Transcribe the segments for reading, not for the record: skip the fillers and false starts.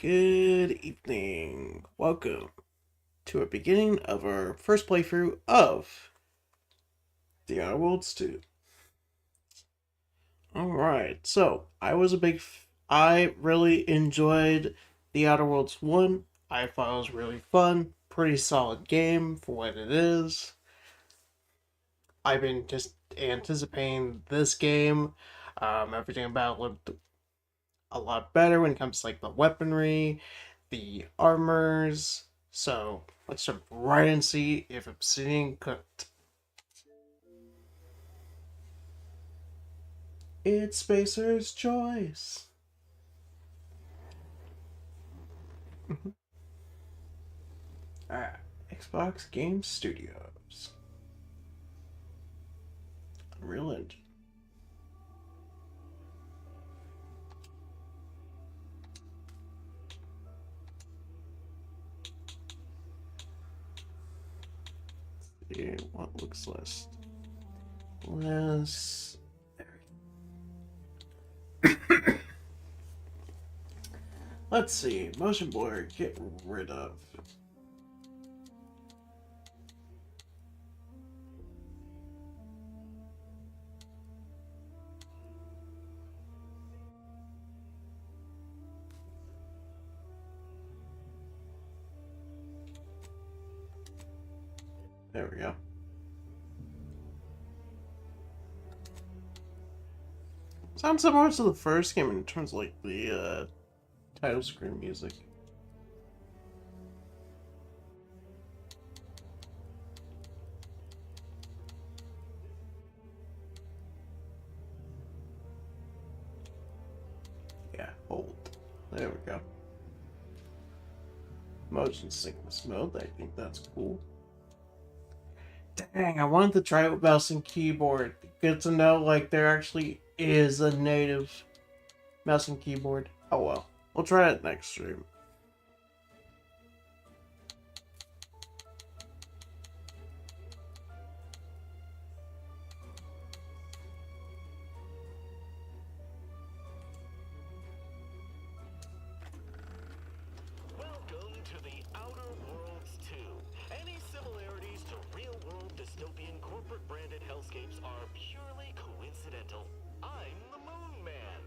Good evening. Welcome to a beginning of our first playthrough of The Outer Worlds 2. Alright, so I really enjoyed The Outer Worlds 1. I thought it was really fun. Pretty solid game for what it is. I've been just anticipating this game. Everything about it looked a lot better when it comes to like the weaponry, the armors. So let's jump right in and see if obsidian cooked. It's Spacer's choice. Alright, Xbox Game Studios. Unreal Engine. See what looks less. Let's see. Motion blur, get rid of. There we go. Sounds similar to the first game in terms of like the title screen music. Yeah, hold. There we go. Motion sickness mode, I think that's cool. Dang, I wanted to try it with mouse and keyboard. Good to know, like, there actually is a native mouse and keyboard. Oh well. We'll try it next stream. Welcome to the Outer Worlds 2. Any similarities to real-world dystopian corporate-branded hellscapes are purely coincidental. I'm the Moon Man.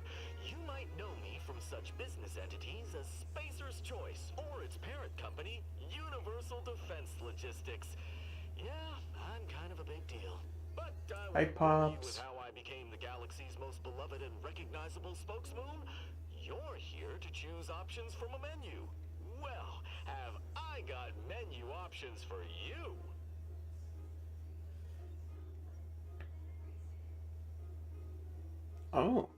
You might know me from such business entities as Spacer's Choice or its parent company, Universal Defense Logistics. Yeah, I'm kind of a big deal. But I won't bore you with how I became the galaxy's most beloved and recognizable spokesmoon. You're here to choose options from a menu. Well, have I got menu options for you? Oh.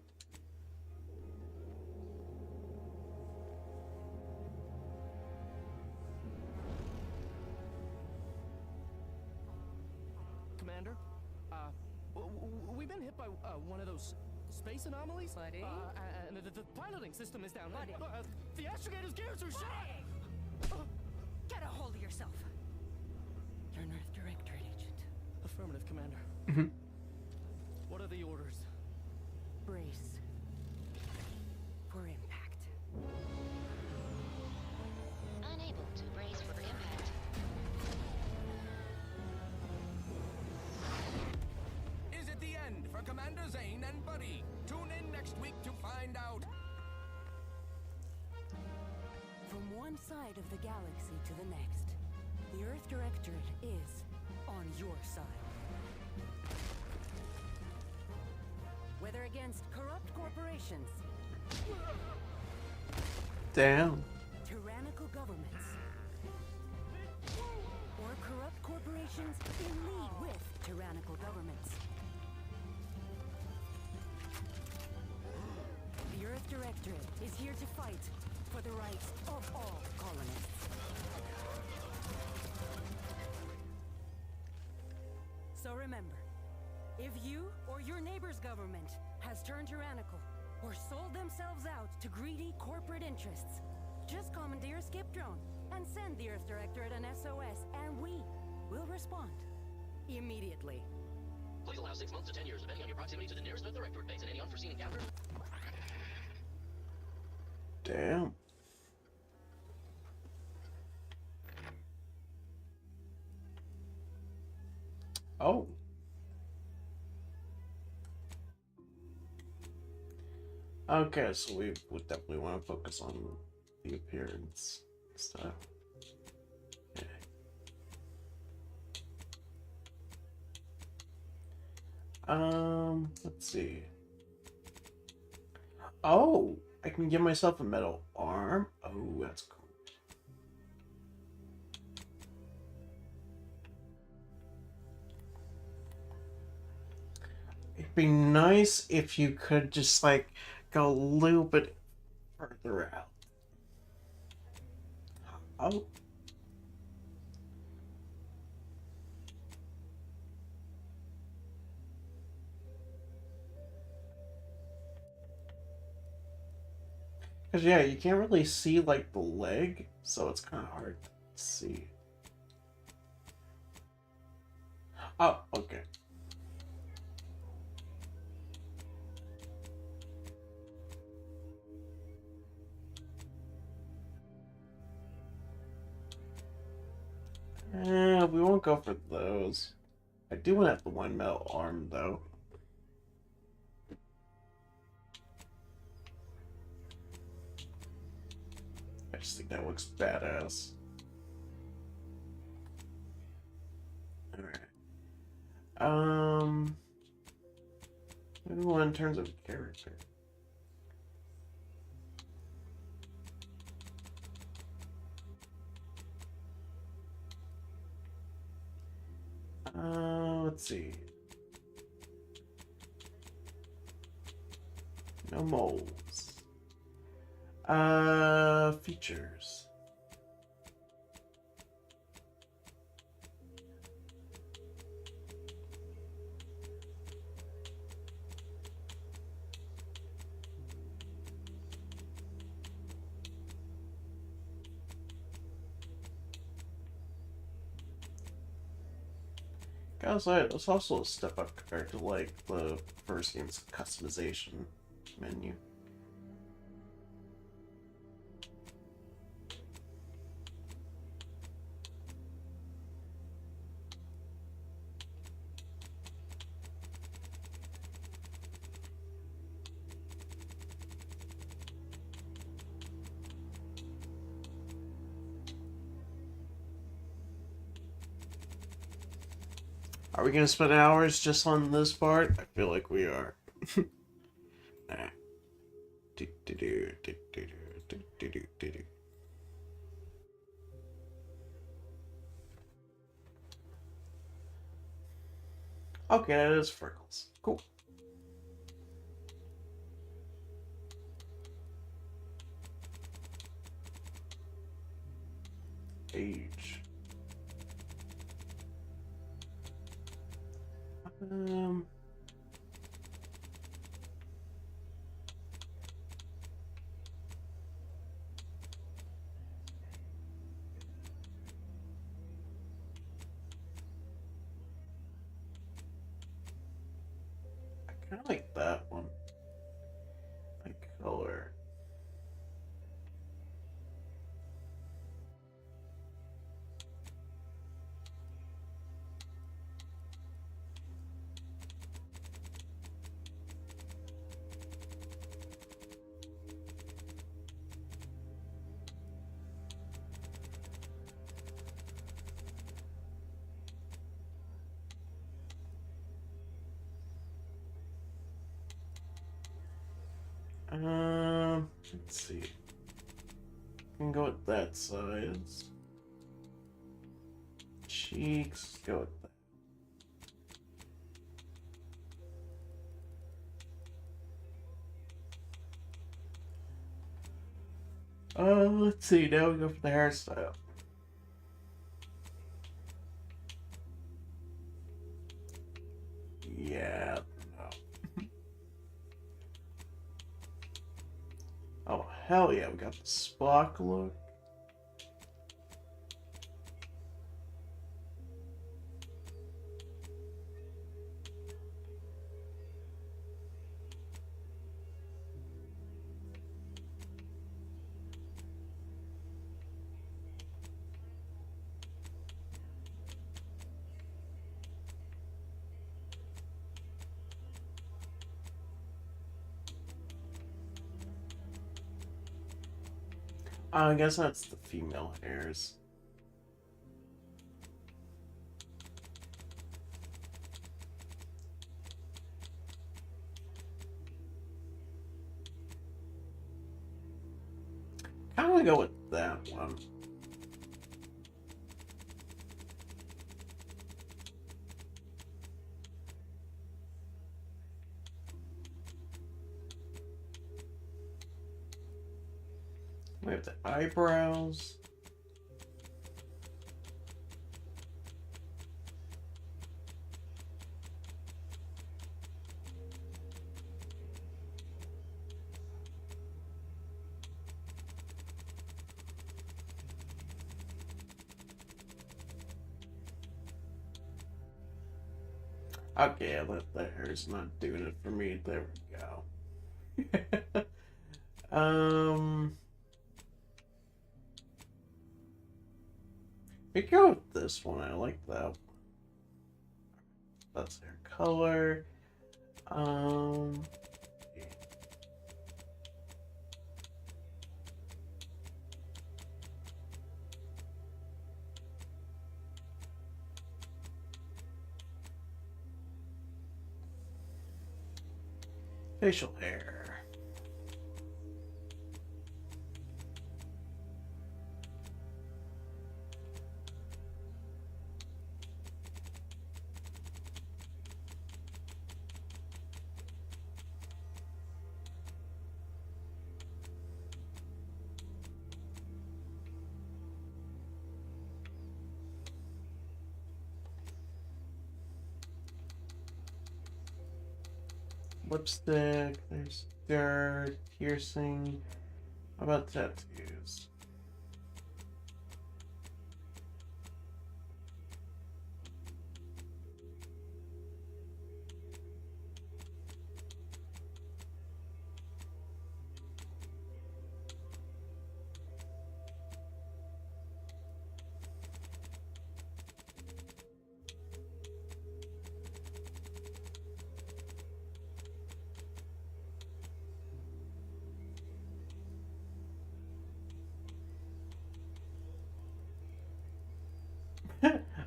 Commander, we've been hit by one of those space anomalies. Buddy? And the piloting system is down. The astrogator's gears are shot. Get a hold of yourself. You're an Earth Directorate agent. Affirmative, Commander. Mm-hmm. What are the orders? Brace for impact. Unable to brace for impact. Is it the end for Commander Zane and Buddy? Tune in next week to find out. From one side of the galaxy to the next, the Earth Directorate is on your side. Whether against corrupt corporations, Damn. tyrannical governments, or corrupt corporations in league with tyrannical governments, the Earth Directorate is here to fight for the rights of all colonists. So remember, if you or your neighbor's government has turned tyrannical or sold themselves out to greedy corporate interests, just commandeer a skip drone and send the Earth Directorate an SOS, and we will respond immediately. Please allow 6 months to 10 years, depending on your proximity to the nearest Earth Directorate base and any unforeseen encounter. Damn. Oh. Okay, so we would definitely want to focus on the appearance stuff. Okay. Let's see. Oh, I can give myself a metal arm. Oh, that's cool. It'd be nice if you could just like go a little bit further out. Oh. Because, yeah, you can't really see, like, the leg, so it's kind of hard to see. Oh, okay. We won't go for those. I do want to have the one metal arm, though. I just think that looks badass. Alright. Maybe one in terms of character. Let's see. No moles. Features. Gotta say, it's also a step up compared to, like, the first game's customization menu. Are we gonna spend hours just on this part? I feel like we are. Nah. Okay, that is freckles. Cool. Age. Um. I kind of like that one. Like color. Let's see. I can go with that size. Cheeks, go with that. Let's see. Now we go for the hairstyle. Yeah. No. Oh, hell yeah. We got the Spock look. I guess that's the female hairs. How do I go with that one? We have the eyebrows. Okay, the hair's not doing it for me. There we go. we go with this one. I like that. That's their color. Um, facial hair. Lipstick, there's dirt, piercing. How about tattoos?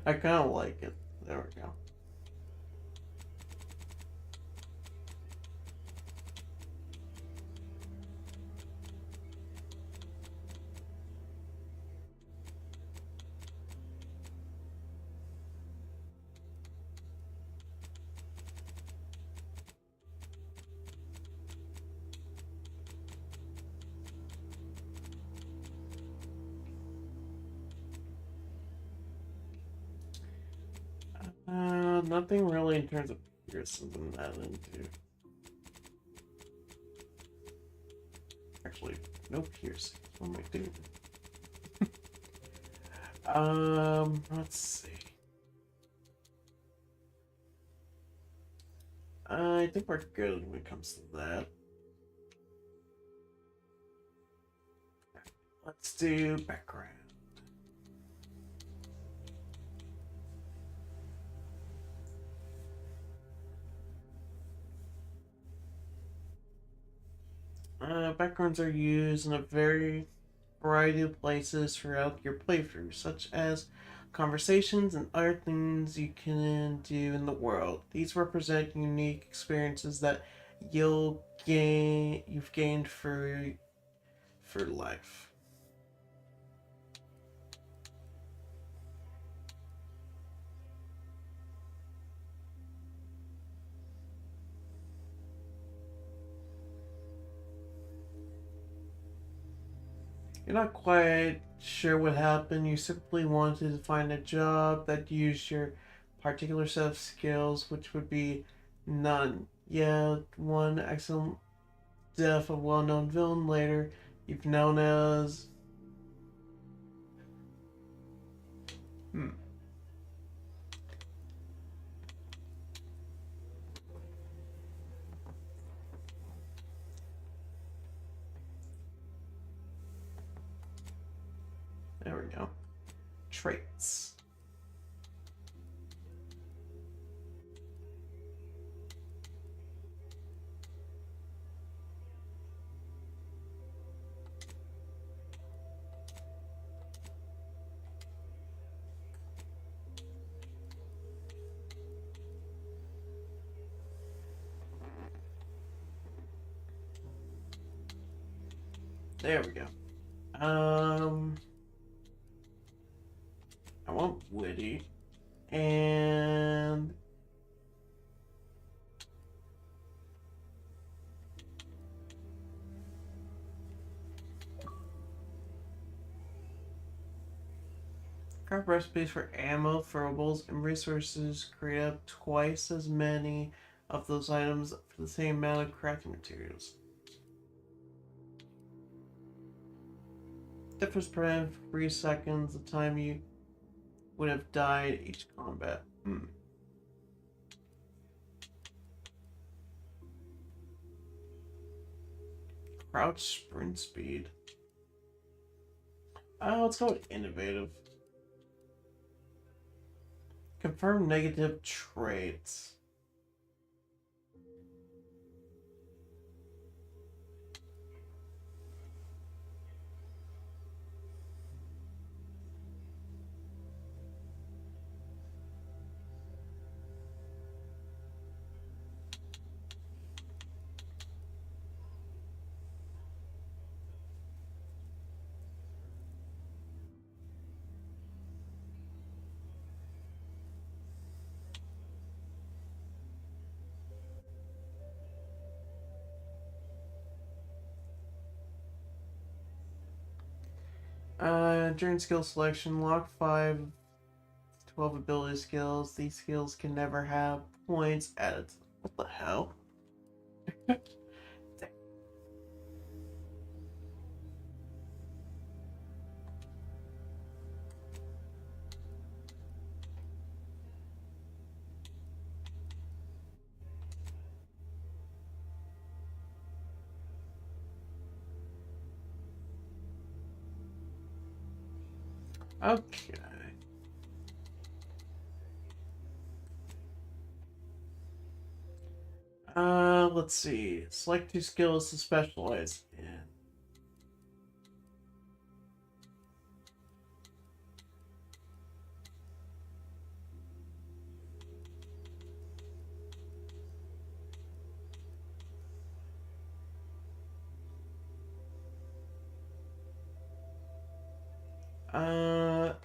I kind of like it. There we go. Nothing really in terms of piercings I'm not into. Actually, no piercing. What am I doing? Let's see. I think we're good when it comes to that. Let's do background. Backgrounds are used in a variety of places throughout your playthrough, such as conversations and other things you can do in the world. These represent unique experiences that you've gained for life. You're not quite sure what happened. You simply wanted to find a job that used your particular set of skills, which would be none. Yet, one excellent death of a well-known villain later, you've known as... There we go. Traits. There we go. I want witty. And craft recipes for ammo, throwables, and resources. Create up twice as many of those items for the same amount of crafting materials. Difference per 3 seconds the time you would have died each combat. Crouch sprint speed. Let's go with innovative. Confirm negative traits. During skill selection, lock 12 ability skills. These skills can never have points added. What the hell? Okay. Let's see. Select 2 skills to specialize in.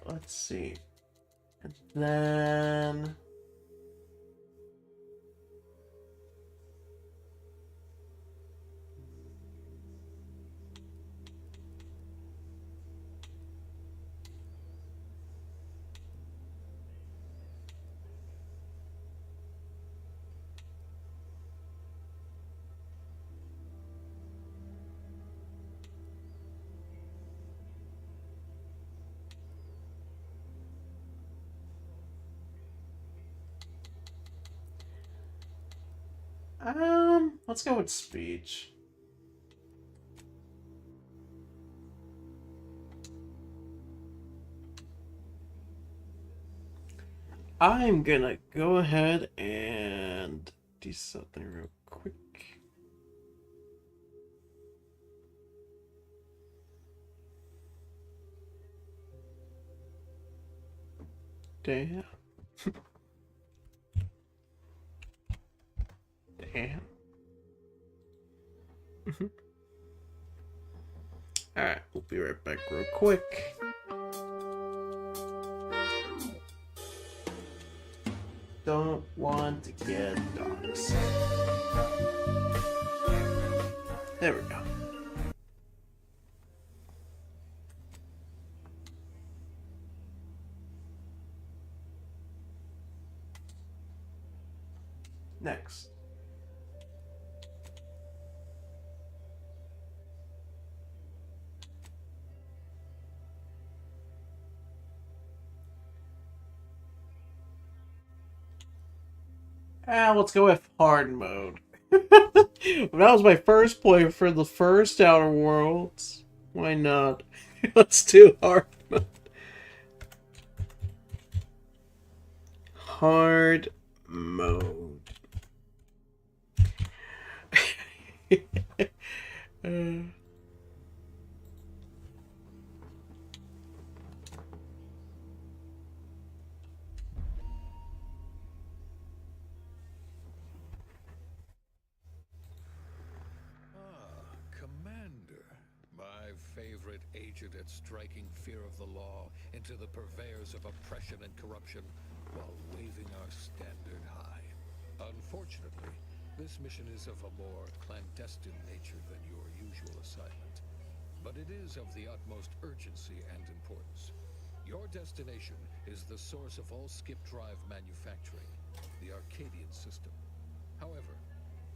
Let's see. And then let's go with speech. I'm gonna go ahead and do something real quick. Damn. Damn. Alright, we'll be right back real quick. Don't want to get dogs. There we go. Next. Let's go with hard mode. That was my first play for the first Outer Worlds. Why not? Let's do hard mode. Hard mode. Commander, my favorite agent at striking fear of the law into the purveyors of oppression and corruption while waving our standard high. Unfortunately, this mission is of a more clandestine nature than your usual assignment, but it is of the utmost urgency and importance. Your destination is the source of all skip drive manufacturing, the Arcadian system. However,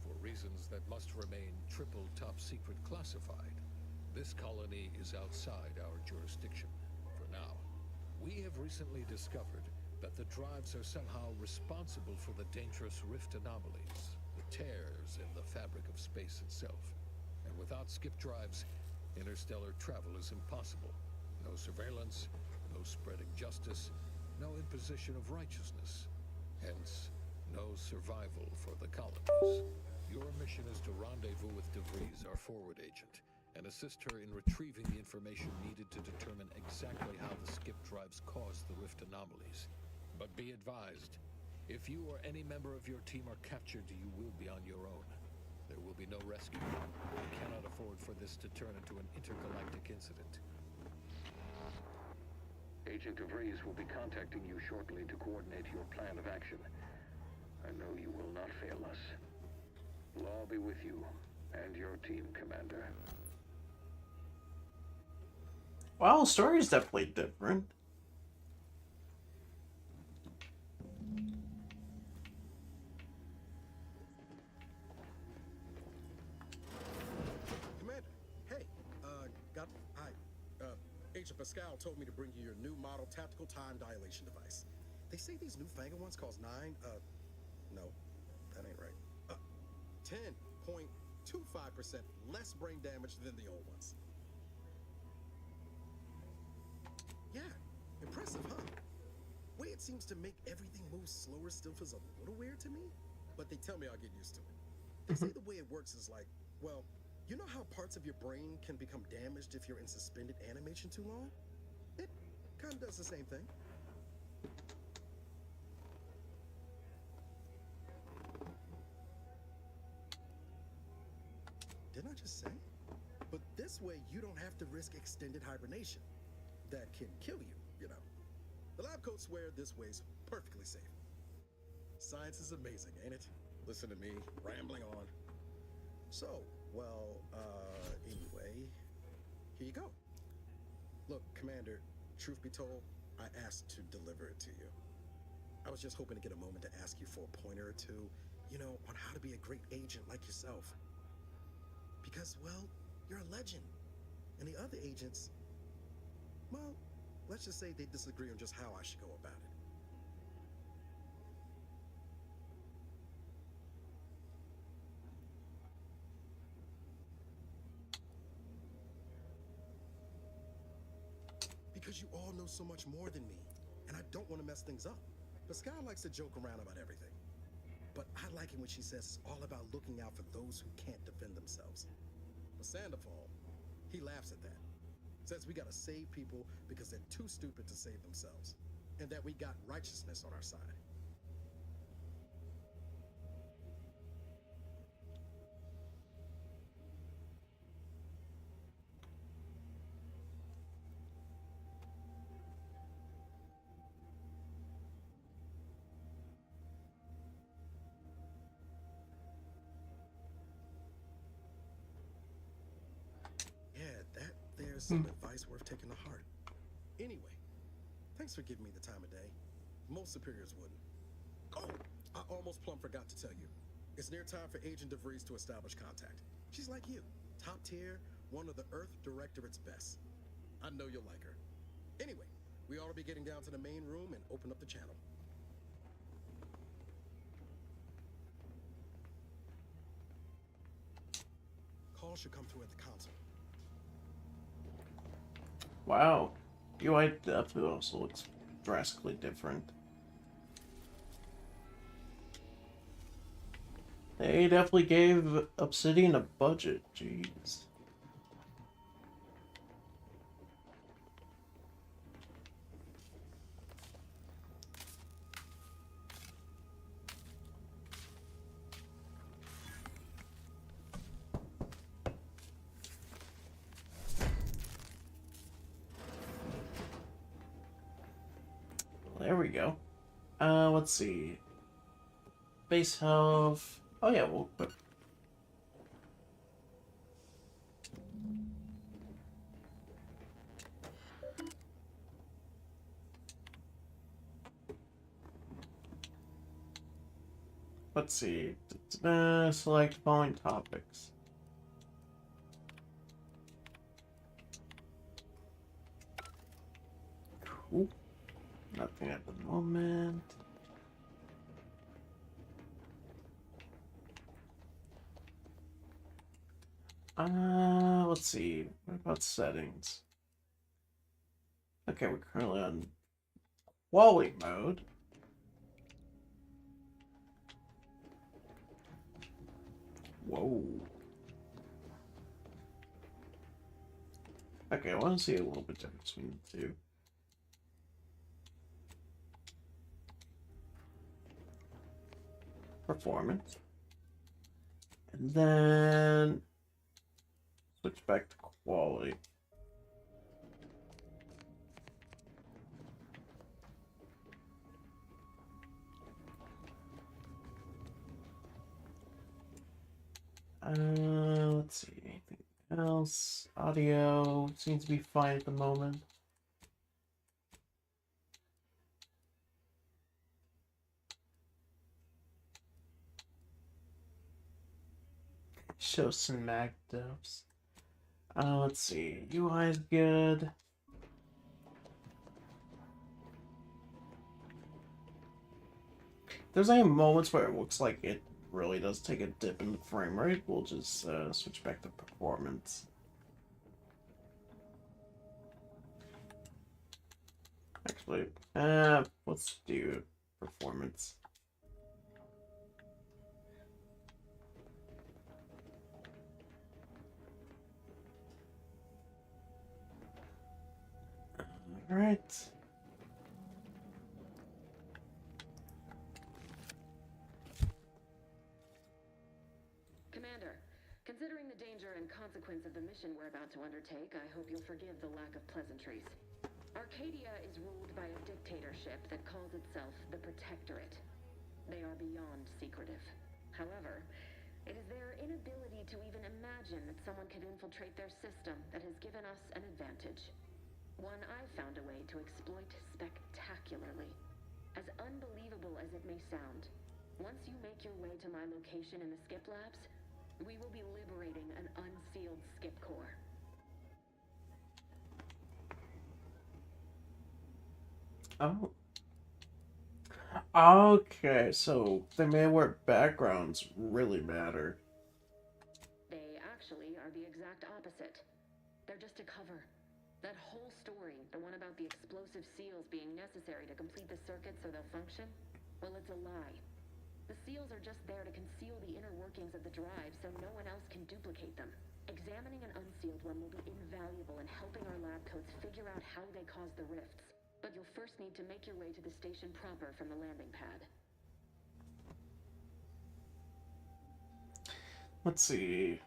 for reasons that must remain triple top secret classified, this colony is outside our jurisdiction for now. We have recently discovered that the drives are somehow responsible for the dangerous rift anomalies, the tears in the fabric of space itself. And without skip drives, interstellar travel is impossible. No surveillance, no spreading justice, no imposition of righteousness. Hence, no survival for the colonies. Your mission is to rendezvous with DeVries, our forward agent, and assist her in retrieving the information needed to determine exactly how the skip drives cause the rift anomalies. But be advised, if you or any member of your team are captured, you will be on your own. There will be no rescue. We cannot afford for this to turn into an intergalactic incident. Agent DeVries will be contacting you shortly to coordinate your plan of action. I know you will not fail us. Law be with you and your team, Commander. Well, the story is definitely different. Commander, hey, Agent Pascal told me to bring you your new model tactical time dilation device. They say these newfangled ones cost no, that ain't right. 10.25% less brain damage than the old ones. Yeah, impressive, huh? Way it seems to make everything move slower still feels a little weird to me, but they tell me I'll get used to it. They say the way it works is like, well, you know how parts of your brain can become damaged if you're in suspended animation too long? It kind of does the same thing. Didn't I just say? But this way, you don't have to risk extended hibernation. That can kill you, you know. The lab coats swear this way's perfectly safe. Science is amazing, ain't it? Listen to me, rambling on. So, well, anyway, here you go. Look, Commander, truth be told, I asked to deliver it to you. I was just hoping to get a moment to ask you for a pointer or two, you know, on how to be a great agent like yourself. Because, well, you're a legend. And the other agents, well, let's just say they disagree on just how I should go about it. Because you all know so much more than me, and I don't want to mess things up. Pascal likes to joke around about everything. But I like it when she says it's all about looking out for those who can't defend themselves. But Sandoval, he laughs at that. Says we gotta save people because they're too stupid to save themselves. And that we got righteousness on our side. There's some advice worth taking to heart. Anyway, thanks for giving me the time of day. Most superiors wouldn't. Oh, I almost plumb forgot to tell you. It's near time for Agent DeVries to establish contact. She's like you, top tier, one of the Earth Directorate's best. I know you'll like her. Anyway, we ought to be getting down to the main room and open up the channel. Call should come through at the console. Wow, UI definitely also looks drastically different. They definitely gave Obsidian a budget, jeez. we go. Let's see. Base health. Oh yeah, we'll put. Let's see. Select following topics. Cool. Nothing at the moment. Let's see. What about settings? Okay, we're currently on quality mode. Whoa. Okay, I want to see a little bit difference between the two. Performance. And then switch back to quality. Let's see, anything else? Audio seems to be fine at the moment. Show some Mac devs. Let's see, UI is good. There's any moments where it looks like it really does take a dip in the frame rate, we'll just switch back to performance. Actually, let's do performance. All right. Commander, considering the danger and consequence of the mission we're about to undertake, I hope you'll forgive the lack of pleasantries. Arcadia is ruled by a dictatorship that calls itself the Protectorate. They are beyond secretive. However, it is their inability to even imagine that someone could infiltrate their system that has given us an advantage. One I've found a way to exploit spectacularly. As unbelievable as it may sound, once you make your way to my location in the Skip Labs, we will be liberating an unsealed Skip core. Oh. Okay, so they made where backgrounds really matter. They actually are the exact opposite. They're just a cover. That whole story, the one about the explosive seals being necessary to complete the circuit so they'll function, well, it's a lie. The seals are just there to conceal the inner workings of the drive so no one else can duplicate them. Examining an unsealed one will be invaluable in helping our lab coats figure out how they cause the rifts. But you'll first need to make your way to the station proper from the landing pad. Let's see.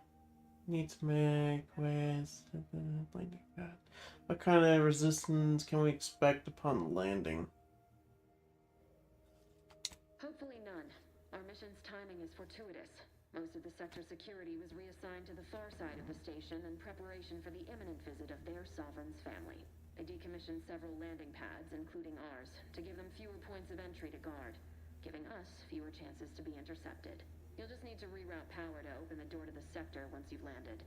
Need to make ways to the landing pad. What kind of resistance can we expect upon landing? Hopefully none. Our mission's timing is fortuitous. Most of the sector security was reassigned to the far side of the station in preparation for the imminent visit of their sovereign's family. They decommissioned several landing pads, including ours, to give them fewer points of entry to guard, giving us fewer chances to be intercepted. You'll just need to reroute power to open the door to the sector once you've landed.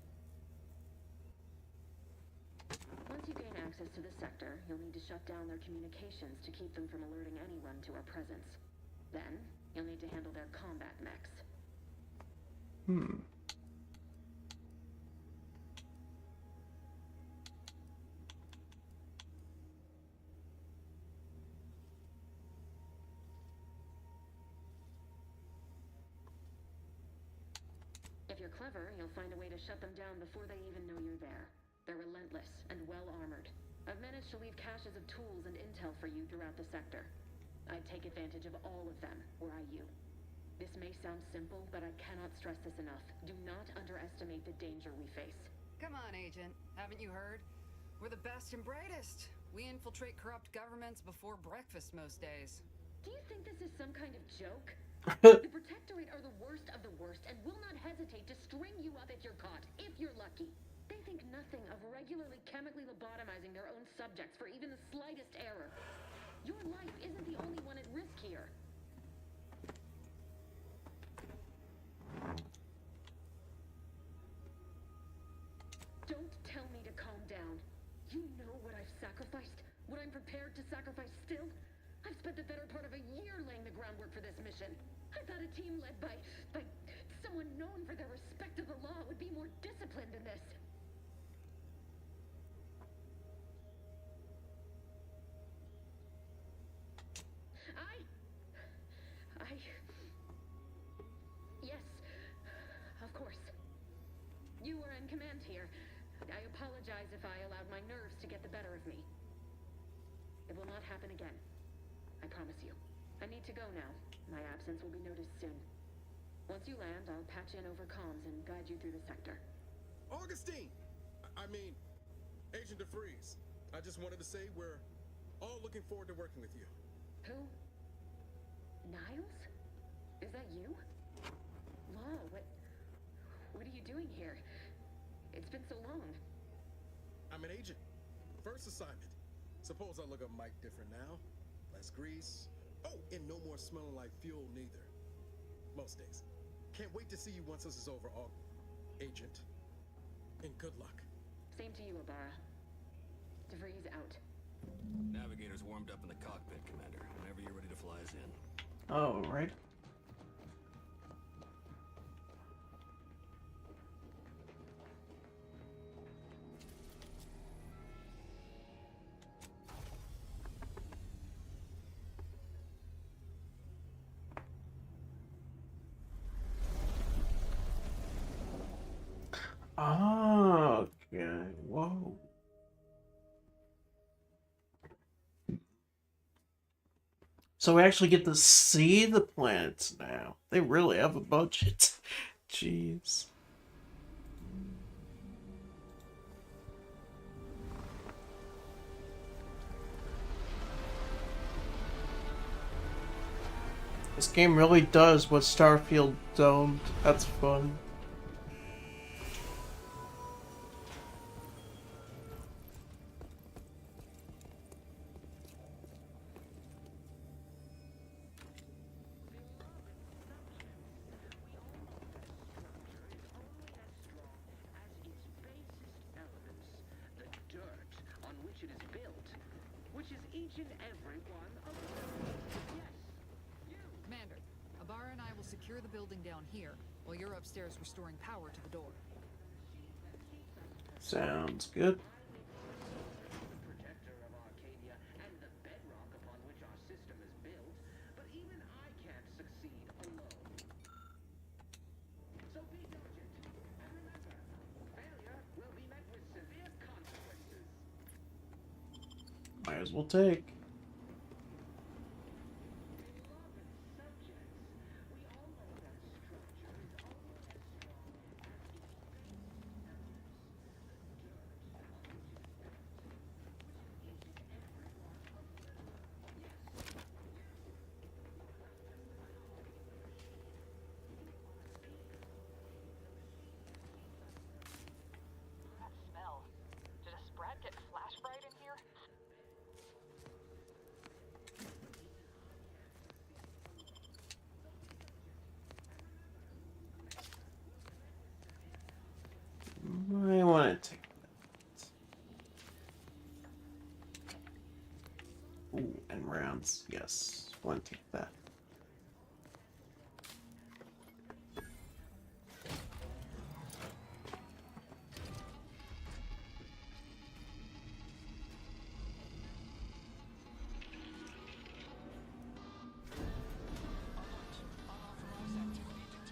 Once you gain access to the sector, you'll need to shut down their communications to keep them from alerting anyone to our presence. Then, you'll need to handle their combat mechs. If you're clever, you'll find a way to shut them down before they even know you're there. They're relentless and well-armored. I've managed to leave caches of tools and intel for you throughout the sector. I'd take advantage of all of them, were I you. This may sound simple, but I cannot stress this enough. Do not underestimate the danger we face. Come on, Agent. Haven't you heard? We're the best and brightest. We infiltrate corrupt governments before breakfast most days. Do you think this is some kind of joke? The Protectorate are the worst of the worst and will not hesitate to string you up if you're caught, if you're lucky. They think nothing of regularly chemically lobotomizing their own subjects for even the slightest error. Your life isn't the only one at risk here. Don't tell me to calm down. You know what I've sacrificed? What I'm prepared to sacrifice still? I've spent the better part of a year laying the groundwork for this mission. I thought a team led by someone known for their respect of the law would be more disciplined than this. Yes, of course. You were in command here. I apologize if I allowed my nerves to get the better of me. It will not happen again. I promise you. I need to go now. My absence will be noticed soon. Once you land, I'll patch in over comms and guide you through the sector. Augustine! I mean, Agent DeFreeze. I just wanted to say we're all looking forward to working with you. Who? Niles? Is that you? Law, what are you doing here? It's been so long. I'm an agent. First assignment. Suppose I look a mic different now. Less grease. Oh, and no more smelling like fuel neither. Most days. Can't wait to see you once this is over, Agent. And good luck. Same to you, Ibarra. DeVries out. Navigator's warmed up in the cockpit, Commander. Whenever you're ready to fly us in. Oh, right. Oh, okay. Whoa. So we actually get to see the planets now. They really have a budget. Jeez. This game really does what Starfield don't. That's fun. Commander, Ibarra and I will secure the building down here, while you're upstairs restoring power to the door. Sounds good. Protector of Arcadia and the bedrock upon which our system is built, but even I can't succeed alone. So be diligent, and remember, failure will be met with severe consequences. Might as well take. I want to take that. Ooh, and rounds. Yes, want to take that.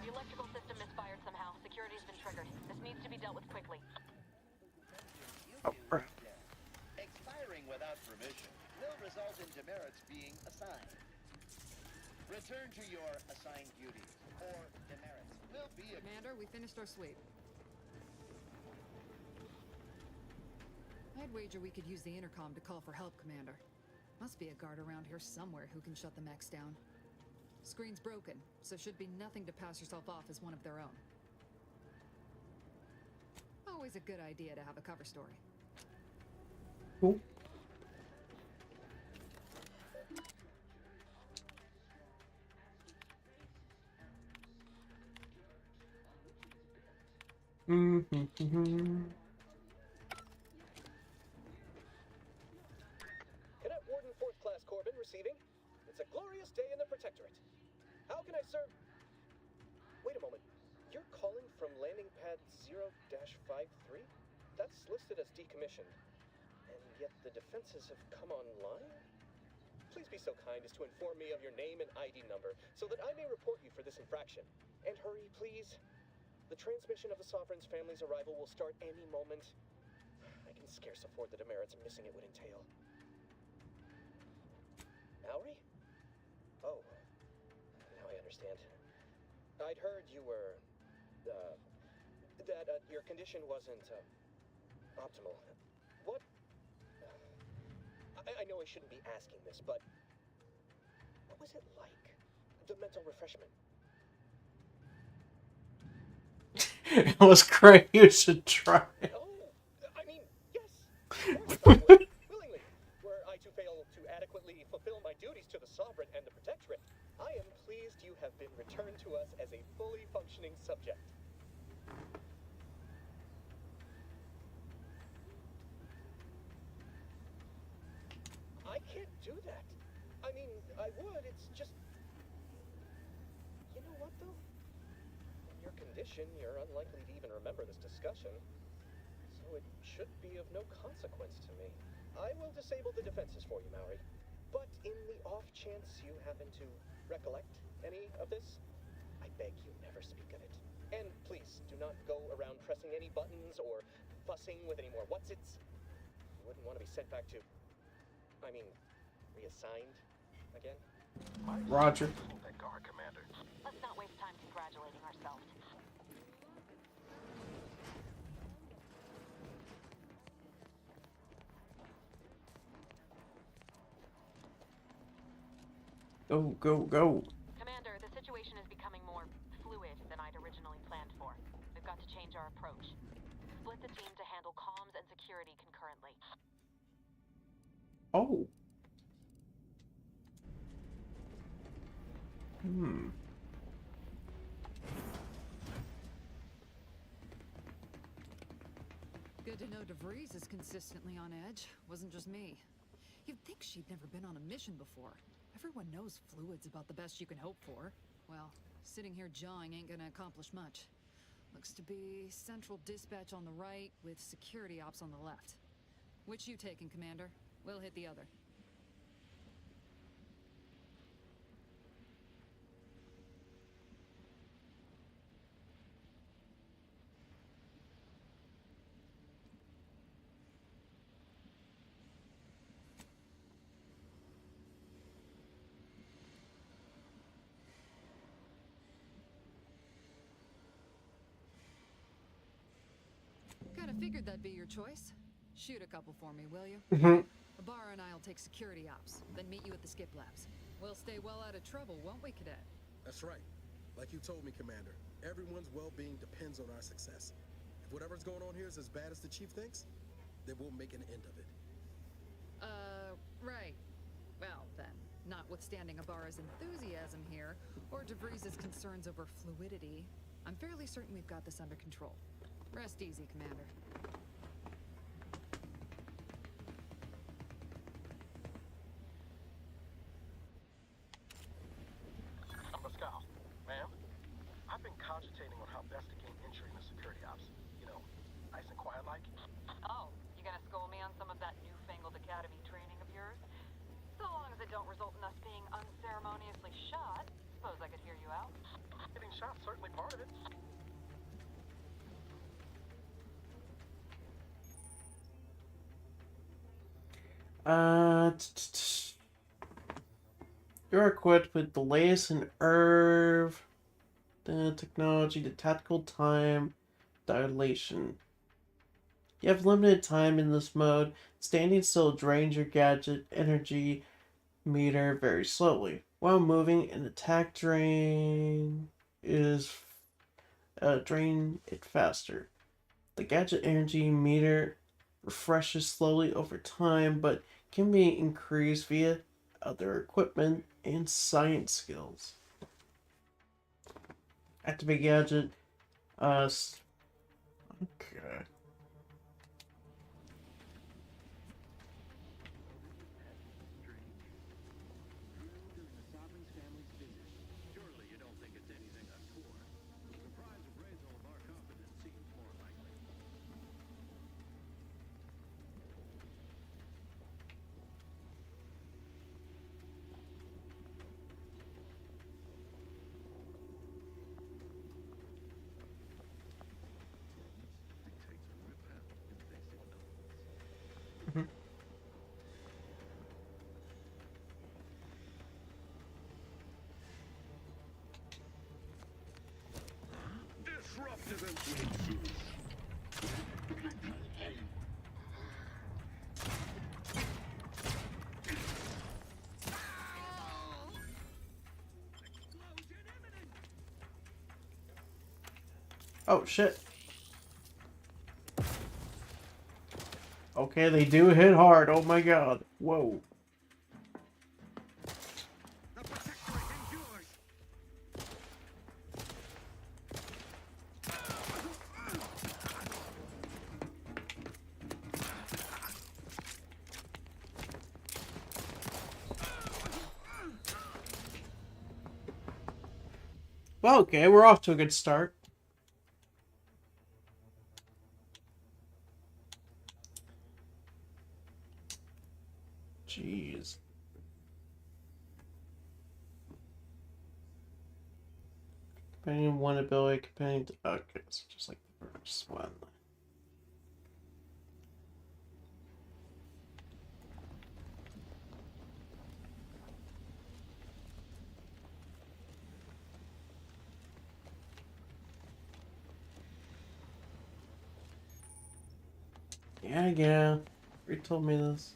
The electrical system misfired somehow. Security's been triggered. This needs to be dealt with quickly. Oh, crap. Expiring without permission will result in demerits being assigned. Return to your assigned duties, or demerits will be... Commander, we finished our sweep. I'd wager we could use the intercom to call for help, Commander. Must be a guard around here somewhere who can shut the mechs down. Screen's broken, so should be nothing to pass yourself off as one of their own. Always a good idea to have a cover story. Cool. Cadet Warden 4th Class Corbin receiving. It's a glorious day in the Protectorate. How can I serve? Wait a moment. You're calling from landing pad 0-53? That's listed as decommissioned. And yet the defenses have come online? Please be so kind as to inform me of your name and ID number so that I may report you for this infraction. And hurry, please. The transmission of the Sovereign's family's arrival will start any moment. I can scarce afford the demerits missing it would entail. Mallory? Oh, now I understand. I'd heard you were, that your condition wasn't, optimal. What? I know I shouldn't be asking this, but what was it like? The mental refreshment? It was great. You should try. Oh, I mean, yes. Of course, willingly. Were I to fail to adequately fulfill my duties to the Sovereign and the Protectorate, I am pleased you have been returned to us as a fully functioning subject. I can't do that. I mean, I would, it's just... You know what, though? In your condition, you're unlikely to even remember this discussion. So it should be of no consequence to me. I will disable the defenses for you, Mallory. But in the off chance you happen to recollect any of this, I beg you never speak of it. And please, do not go around pressing any buttons or fussing with any more what's-its. You wouldn't want to be sent back to... I mean, reassigned again? Roger. That guard, Commander. Let's not waste time congratulating ourselves. Go, go, go. Commander, the situation is becoming more fluid than I'd originally planned for. We've got to change our approach. Split the team to handle comms and security concurrently. Oh. Good to know DeVries is consistently on edge. Wasn't just me. You'd think she'd never been on a mission before. Everyone knows fluid's about the best you can hope for. Well, sitting here jawing ain't gonna accomplish much. Looks to be central dispatch on the right with security ops on the left. Which you taking, Commander? We'll hit the other. Kinda figured that'd be your choice. Shoot a couple for me, will you? Ibarra and I'll take security ops, then meet you at the skip labs. We'll stay well out of trouble, won't we, Cadet? That's right. Like you told me, Commander, everyone's well-being depends on our success. If whatever's going on here is as bad as the Chief thinks, then we'll make an end of it. Right. Well, then, notwithstanding Ibarra's enthusiasm here, or DeVries' concerns over fluidity, I'm fairly certain we've got this under control. Rest easy, Commander. Pascal, ma'am, I've been cogitating on how best to gain entry into security ops. You know, nice and quiet like. Oh, you gonna school me on some of that newfangled academy training of yours? So long as it don't result in us being unceremoniously shot, suppose I could hear you out. Getting shot certainly part of it. You're equipped with the latest in ERV, the technology, the tactical time, dilation. You have limited time in this mode. Standing still drains your gadget energy meter very slowly, while moving an attack drain drain it faster. The gadget energy meter refreshes slowly over time, but can be increased via other equipment and science skills. Activate gadget. Okay. Surely you don't think it's anything untoward. The surprise appraisal of our competence seems more likely. Disruptive influences. Oh shit. Okay, they do hit hard. Oh my god. Whoa. Well, okay, we're off to a good start. Jeez. Companion one ability, companion. Okay, so just like the first one. Yeah. You told me this.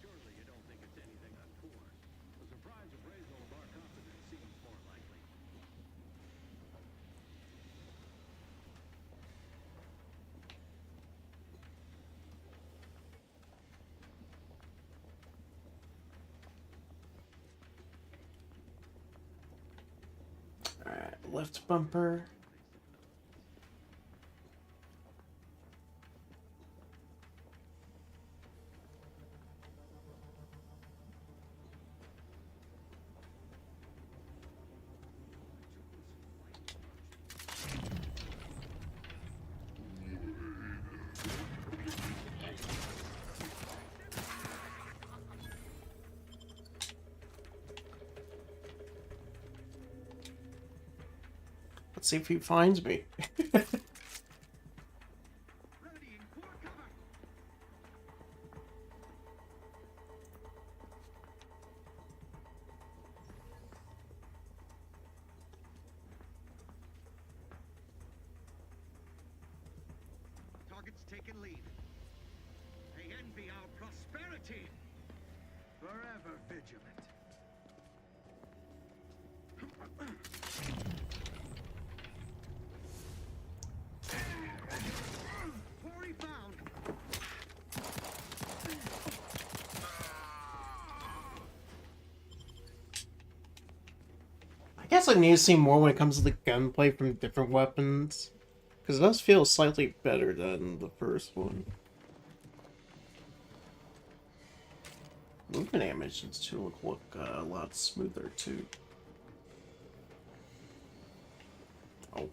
Surely you don't think it's anything untoward. The surprise appraisal of our competence seems more likely. Alright, left bumper. Let's see if he finds me. Target's taken lead. They envy our prosperity. Forever vigilant. Quarry found. I guess I need to see more when it comes to the gunplay from different weapons. Because it does feel slightly better than the first one. Movement animations too look a lot smoother too. Oh.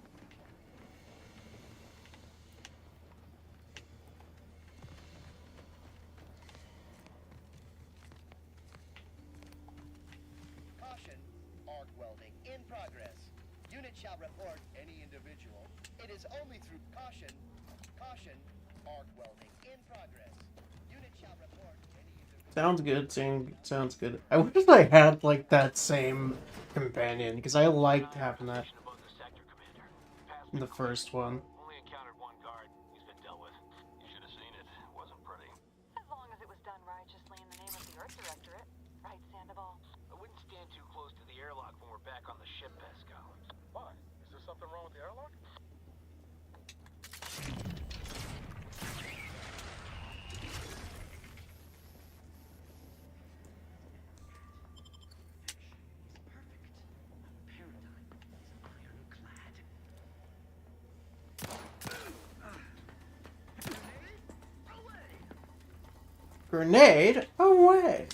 Caution, arc welding in progress. Unit shall report any individual. It is only through caution, arc welding in progress. Unit shall report any individual. Sounds good, sounds good. I wish I had like that same companion, because I liked having that. Above the sector, Commander. Past in the first one. Only encountered one guard. He's been dealt with. You should have seen it. It wasn't pretty. As long as it was done righteously in the name of the Earth Directorate. Right, Sandoval? I wouldn't stand too close to the airlock when we're back on the ship, Pascal. Why? Is there something wrong with the airlock? Grenade away!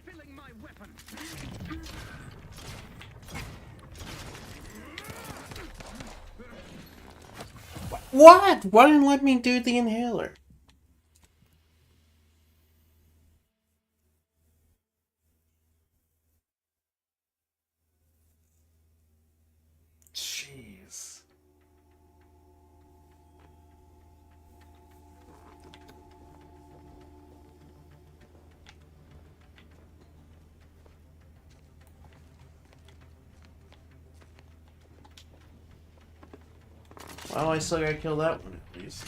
Filling my weapon. What? Why didn't let me do the inhaler? Jeez. Well, I still gotta kill that one at least.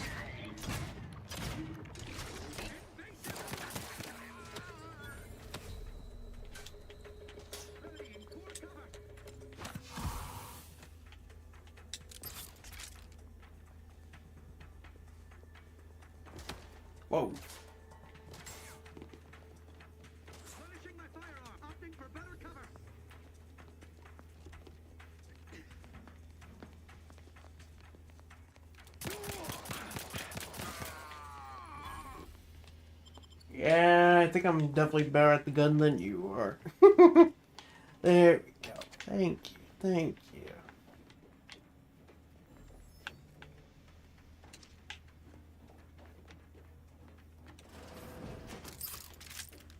Whoa. Punishing my firearm. Opting for better cover. Yeah, I think I'm definitely better at the gun than you are. There we go. Thank you. Thank you.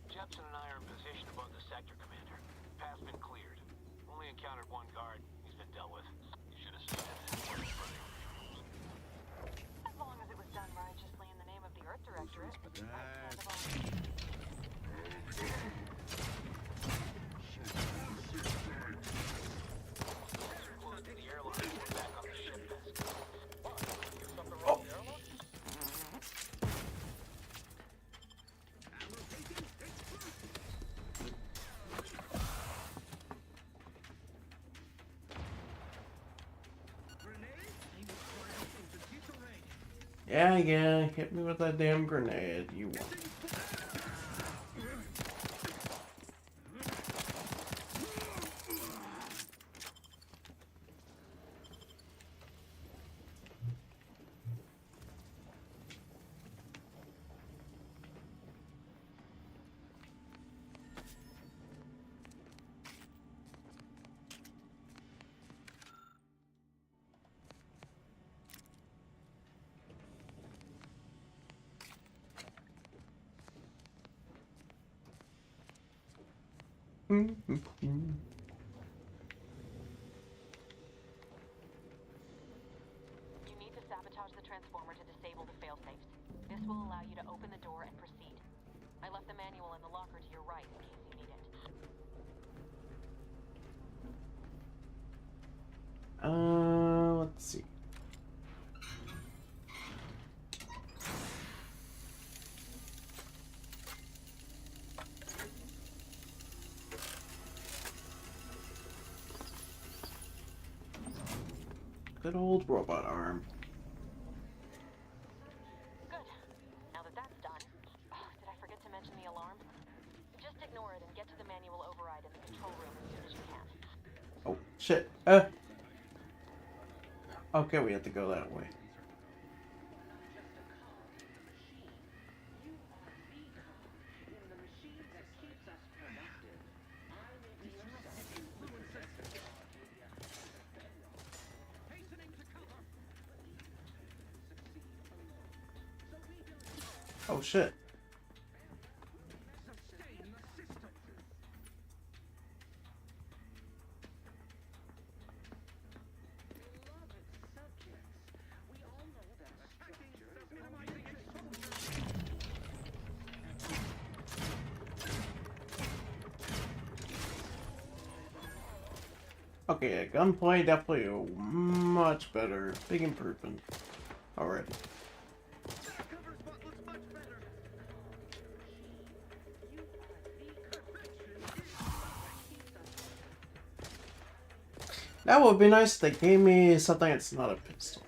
Jepson and I are in position above the sector, Commander. Path's been cleared. Only encountered one guard. He's been dealt with. You should have seen it. It wasn't pretty. As long as it was done righteously in the name of the Earth Directorate. Right, Sandoval? Close to the airlock. We're back on the ship, Pascal. What? Is something wrong with the airlock? Yeah, yeah, hit me with that damn grenade. You won. You need to sabotage the transformer to disable the failsafes. This will allow you to open the door and proceed. I left the manual in the locker to your right in case you need it. Let's see. Good old robot arm. Good. Now that that's done... Oh, did I forget to mention the alarm? Just ignore it and get to the manual override in the control room as soon as you can. Oh, shit. Okay, we have to go that way. Oh, shit. Okay, yeah, gunplay definitely much better. Big improvement. Alright. That would be nice if they gave me something that's not a pistol.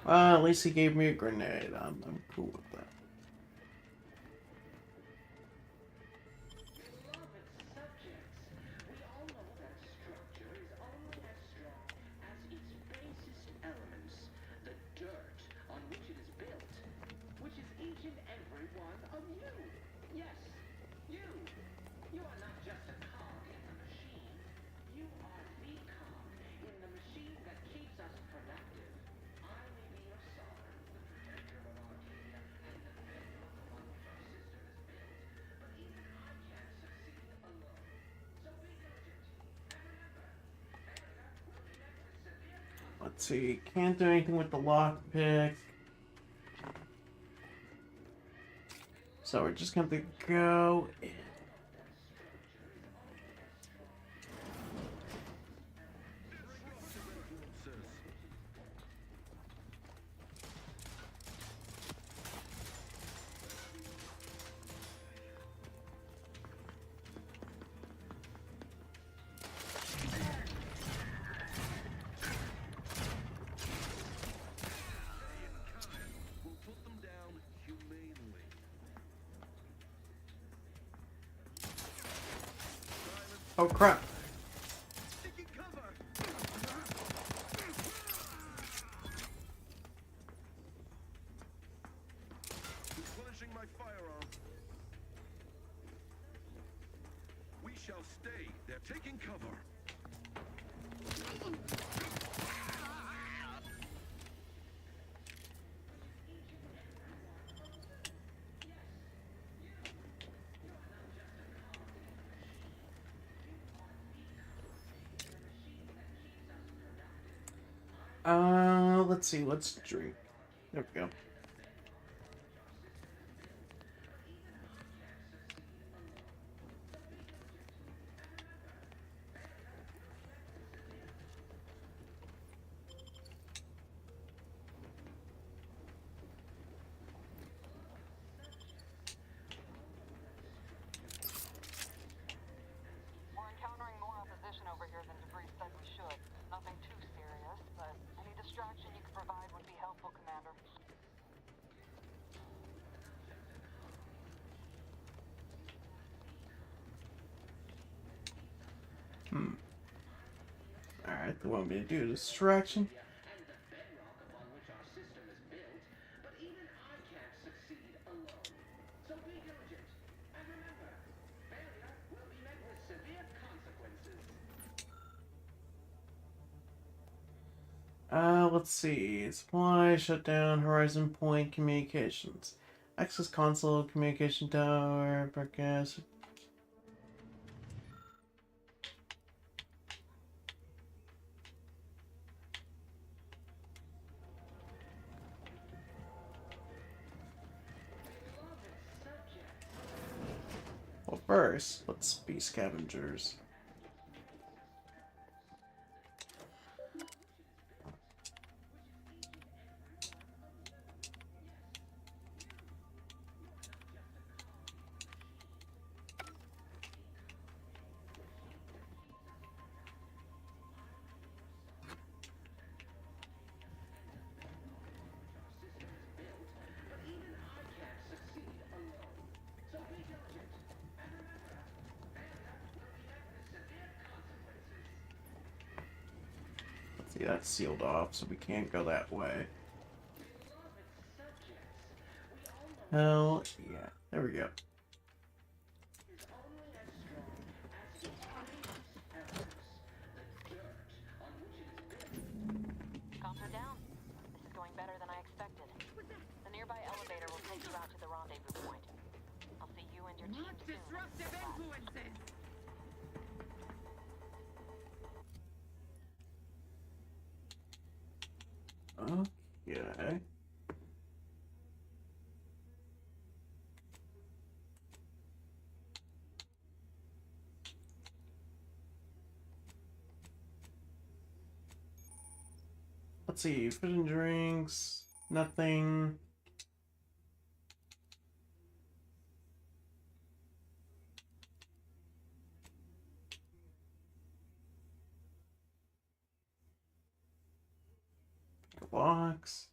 Well, at least he gave me a grenade. I'm cool with that. Let's see, can't do anything with the lockpick. So we're just gonna have to go in. Oh crap. Replenishing my firearm. We shall stay. They're taking cover. Let's see, let's drink. There we go. We're encountering more opposition over here than DeVries said we should. Nothing too serious, but any distraction you could provide would be helpful, Commander. Alright, they want me to do a distraction. Let's see. Supply, shutdown, horizon point, communications. Access console, communication tower, broadcast. Well, first, let's be scavengers. See, that's sealed off, so we can't go that way. Hell yeah. There we go. Comms are down. This is going better than I expected. The nearby elevator will take you out to the rendezvous point. I'll see you and your team soon. Disruptive influences. Okay. let's see. Food and drinks. Nothing. Box.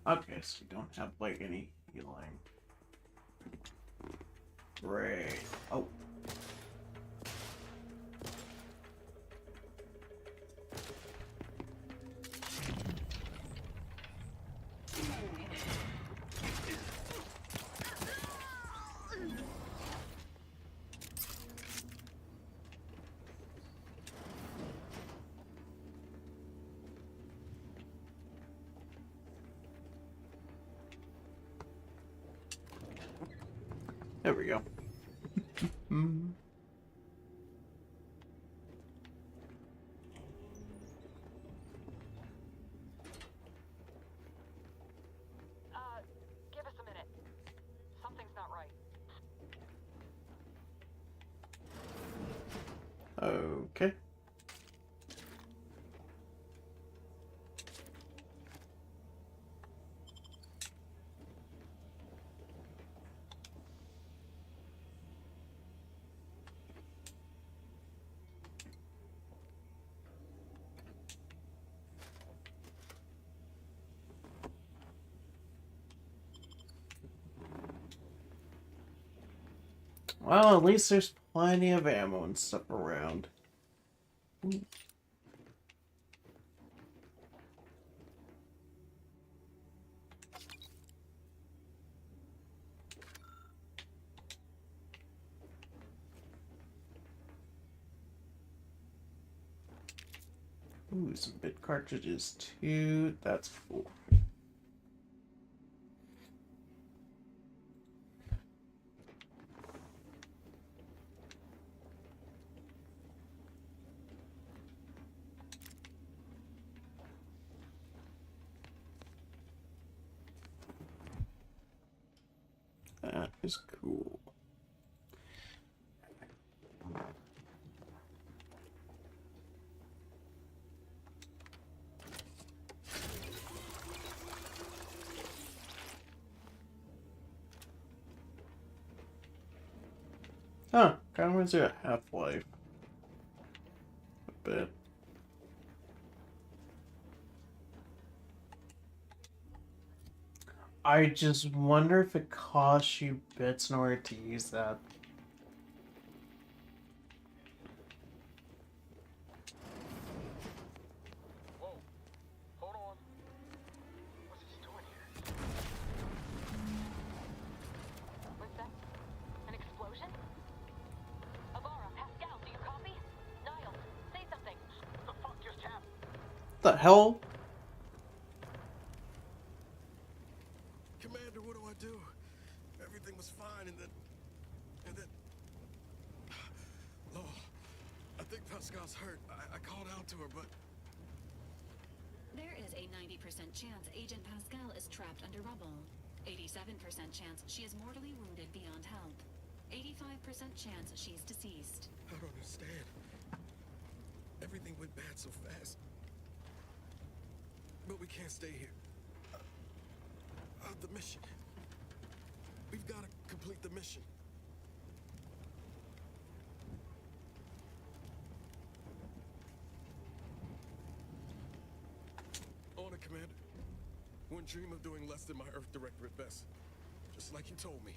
Okay, so we don't have like any healing. Great. Oh. There we go. Give us a minute. Something's not right. Okay. Well, at least there's plenty of ammo and stuff around. Ooh, some bit cartridges too. That's cool. That is cool. Huh, kind of reminds me of Half-Life. A bit. I just wonder if it costs you bits in order to use that. Whoa. Hold on. What's this doing here? What's that? An explosion? Avara, Pascal, do you copy? Niles, say something. What the fuck just happened? The hell? Commander, what do I do? Everything was fine, and then... Lol, I think Pascal's hurt. I called out to her, but... There is a 90% chance Agent Pascal is trapped under rubble. 87% chance she is mortally wounded beyond help. 85% chance she's deceased. I don't understand. Everything went bad so fast. But we can't stay here. The mission. We've got to complete the mission. On it, Commander. Wouldn't dream of doing less than my Earth Directorate best. Just like you told me.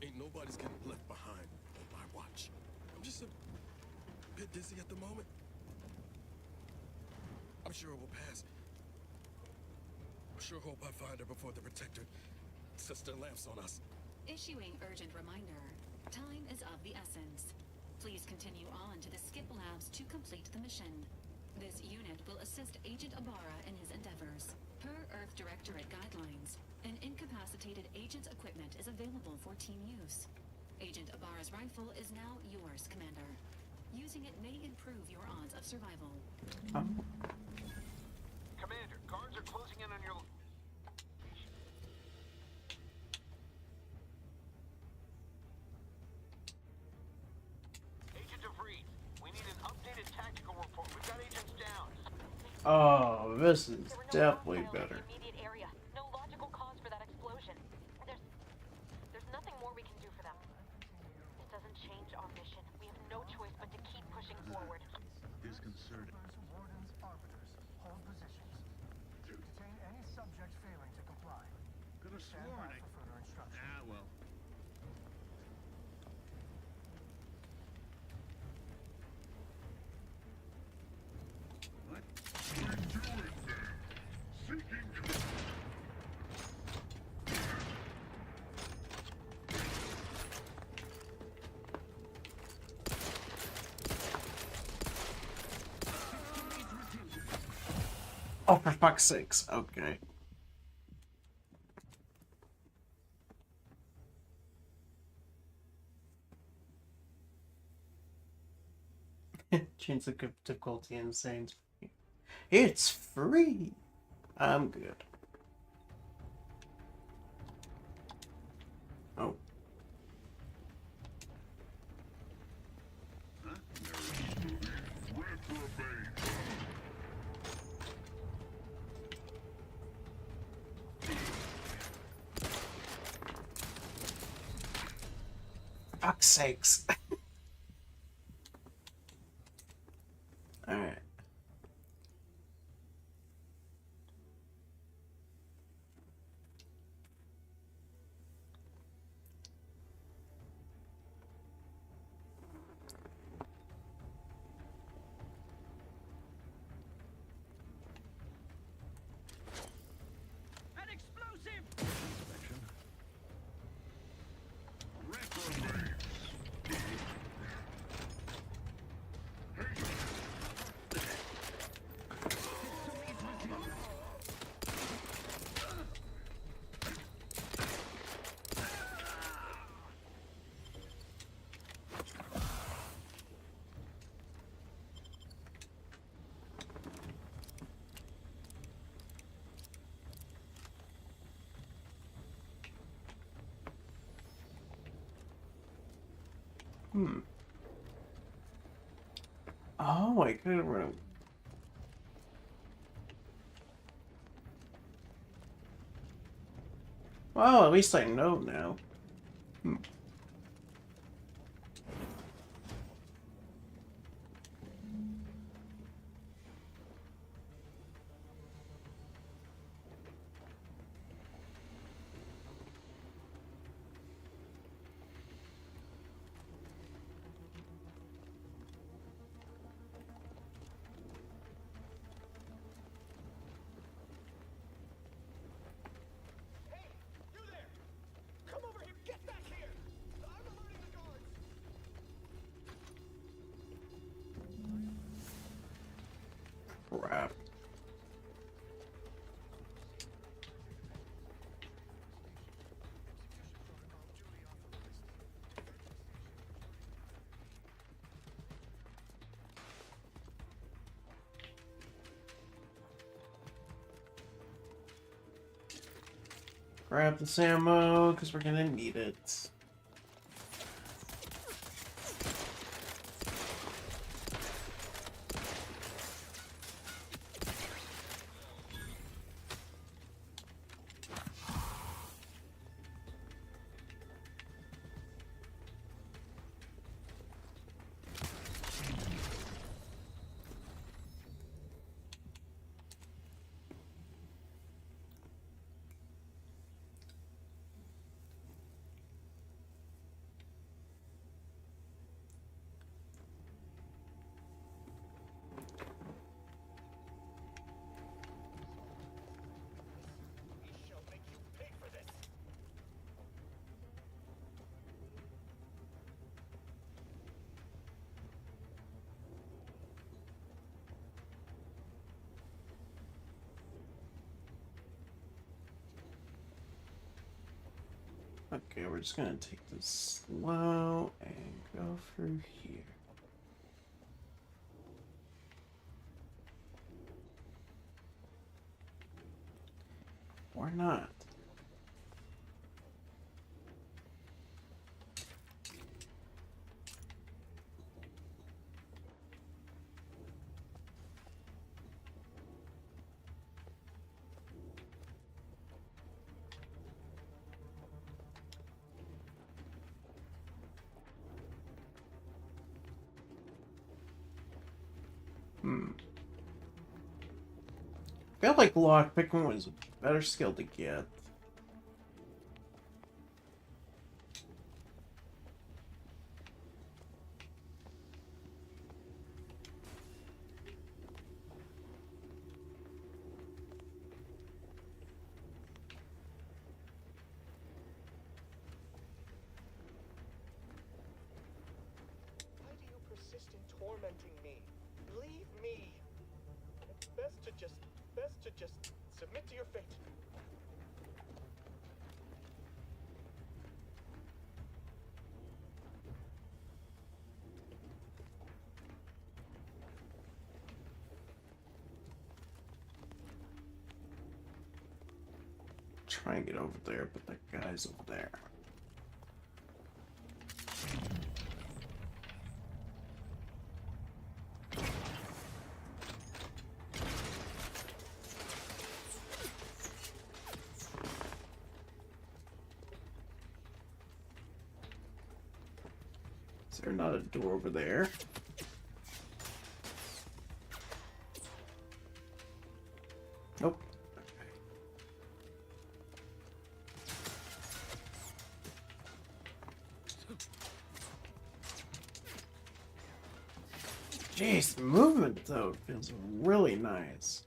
Ain't nobody's getting left behind on my watch. I'm just a bit dizzy at the moment. I'm sure it will pass. Sure hope I find her before the Protector sets their lamps on us. Issuing urgent reminder. Time is of the essence. Please continue on to the Skip Labs to complete the mission. This unit will assist Agent Ibarra in his endeavors. Per Earth Directorate guidelines, an incapacitated agent's equipment is available for team use. Agent Ibarra's rifle is now yours, Commander. Using it may improve your odds of survival. Commander, guards are closing in on your... Oh, this is definitely better. Immediate area. No logical cause for that explosion. There's nothing more we can do for them. This doesn't change our mission. We have no choice but to keep pushing forward. Disconcerting. Wardens, arbiters, hold positions. Detain any subject failing to comply. Could have Stand sworn by for further instructions. Ah, well. What? We're doing that. Seeking Oh, for fuck's sakes. Okay. Change the difficulty insane. It's free. I'm good. Oh. Fuck's sakes. Alright. An explosive! Oh, I could have run. Well, at least I know now. Come over here! Get back here! I'm alerting the guards! Crap. Grab this ammo, because we're gonna need it. Okay, we're just gonna take this slow and go through here. Or not. I feel like lockpicking was a better skill to get. Why do you persist in tormenting me? Leave me. It's best to just submit to your fate. Try and get over there, but that guy's over there. Is there not a door over there? Nope. Jeez, the movement though feels really nice.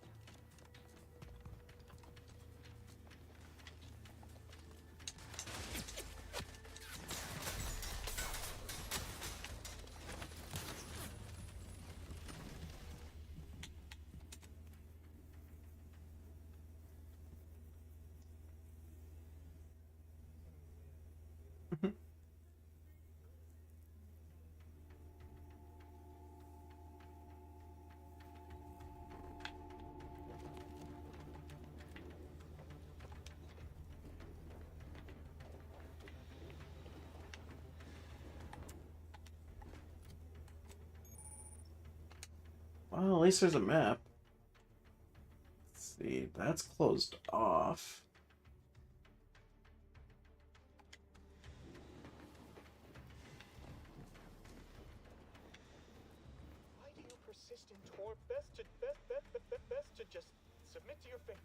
Well, at least there's a map. Let's see, that's closed off. Why do you persist in best to just submit to your fate.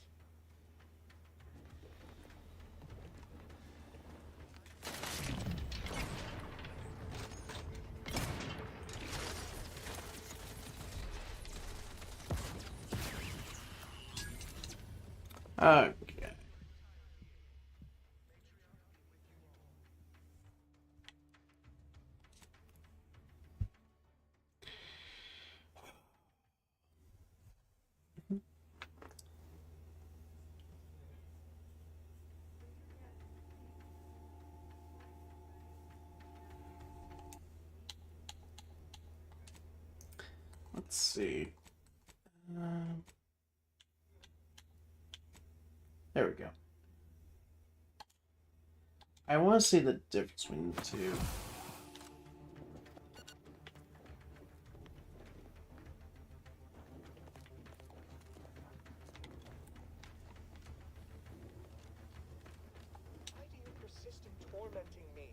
Okay. Let's see. There we go. I want to see the difference between the two. Why do you persist in tormenting me?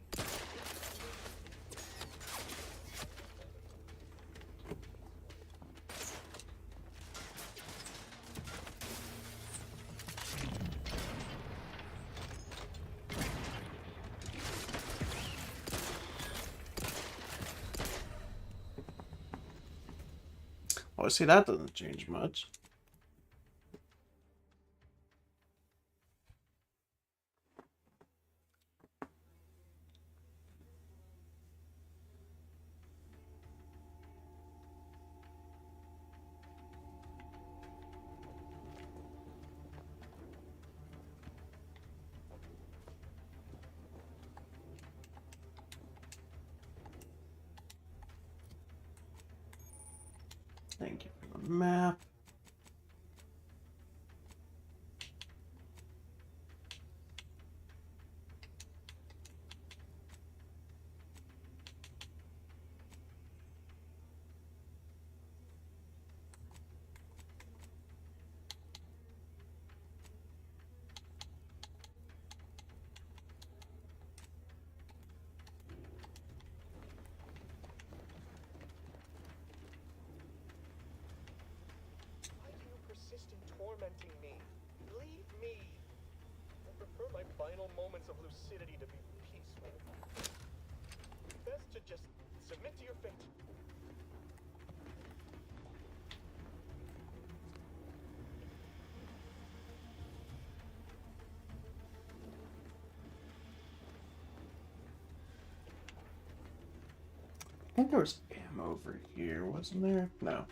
Oh, see, that doesn't change much. Thank you for the map. tormenting me. Leave me. I prefer my final moments of lucidity to be peaceful. Best to just submit to your fate. I think there was ammo over here, wasn't there? No.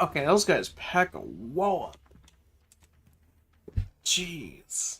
Okay, those guys pack a wallop. Jeez.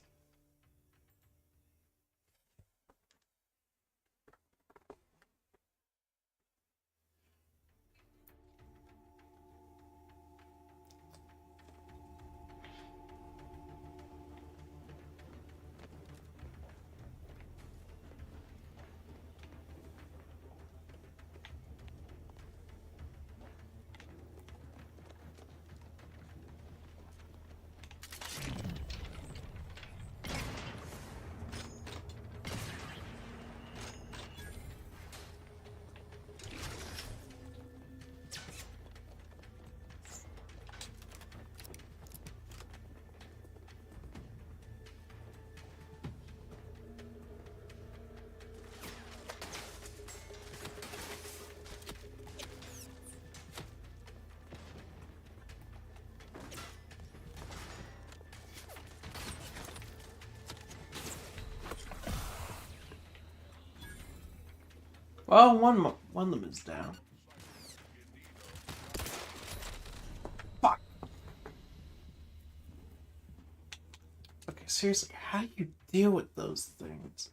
Well, one of them is down. Fuck. Okay, seriously, how do you deal with those things?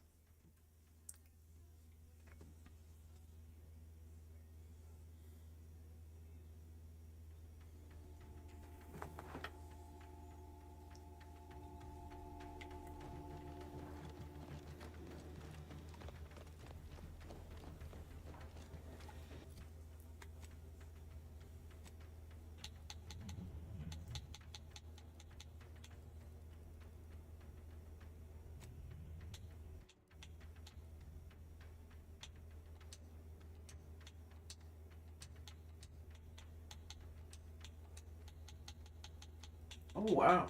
Oh, wow.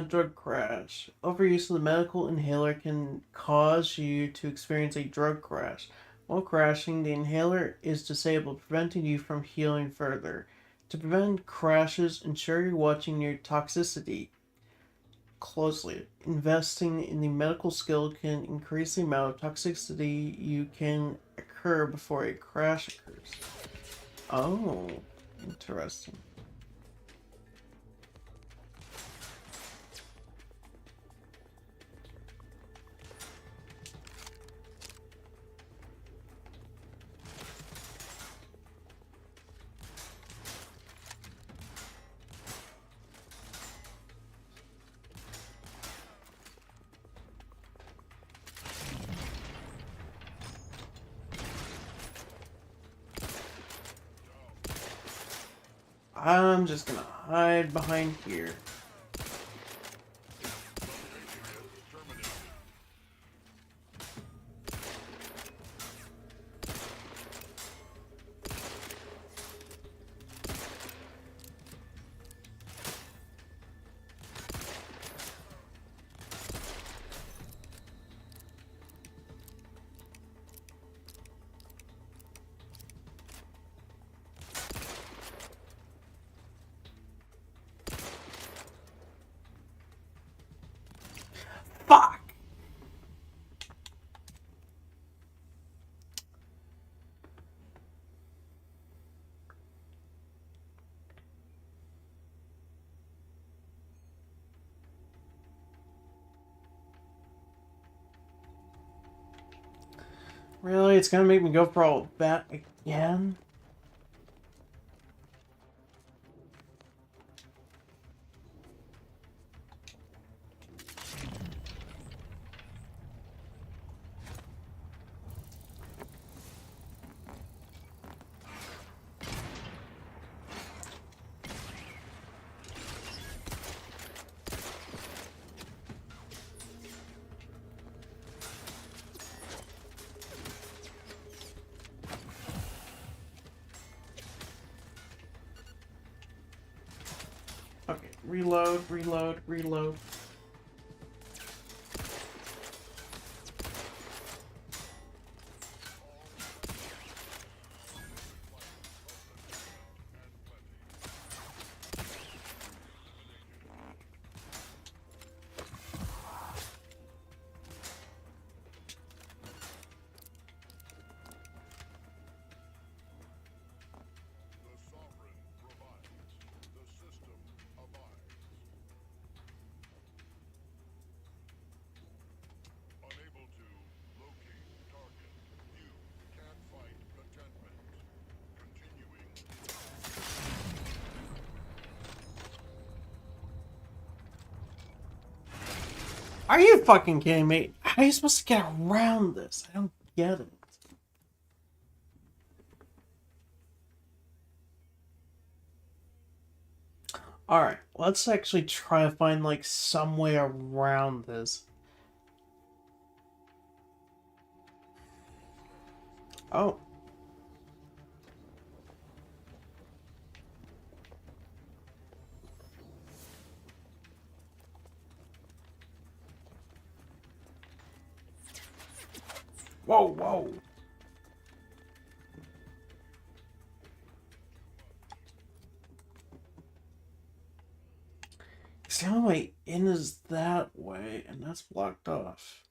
Drug crash. Overuse of the medical inhaler can cause you to experience a drug crash. While crashing, the inhaler is disabled, preventing you from healing further. To prevent crashes, ensure you're watching your toxicity closely. Investing in the medical skill can increase the amount of toxicity you can occur before a crash occurs. Oh, interesting. I'm just gonna hide behind here. Fuck! Really? It's gonna make me go for all that again? Okay, reload, reload, reload. Are you fucking kidding me? How are you supposed to get around this? I don't get it. Alright, let's actually try to find, like, some way around this. Oh. Whoa, whoa. The only way in is that way, and that's blocked off.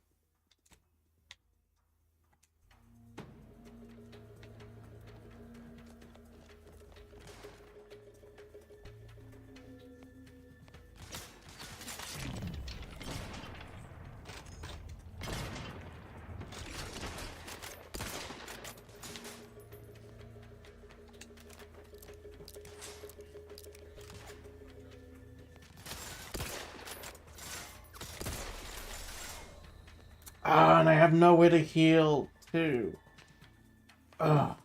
Ah, and I have no way to heal, too. Ugh.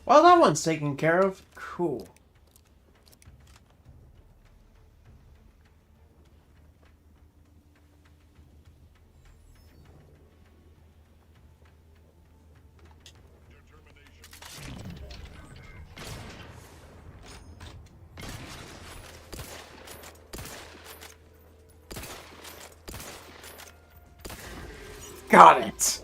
Well, that one's taken care of. Cool. Got it!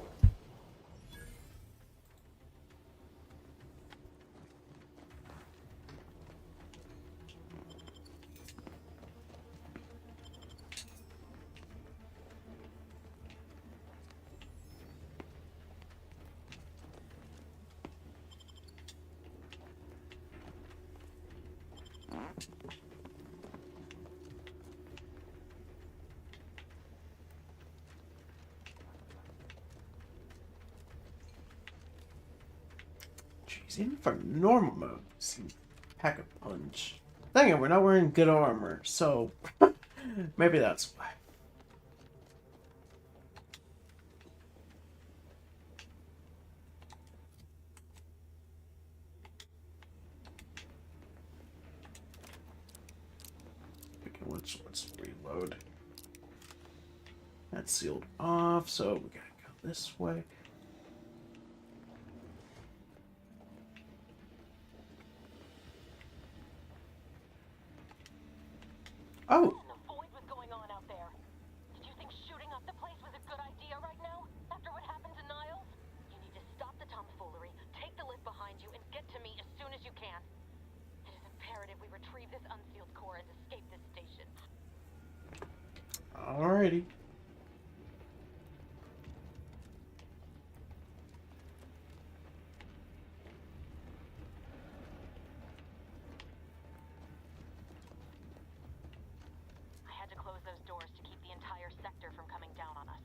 Jeez, even for normal mode, seems pack a punch. Dang it, we're not wearing good armor, so maybe that's why. Okay, let's reload. That's sealed off, so we gotta go this way. Oh! The void was going on out there. Did you think shooting up the place was a good idea right now? After what happened to Niles? You need to stop the tomfoolery, take the lift behind you, and get to me as soon as you can. It is imperative we retrieve this unsealed core and escape this station. Alrighty. Those doors to keep the entire sector from coming down on us.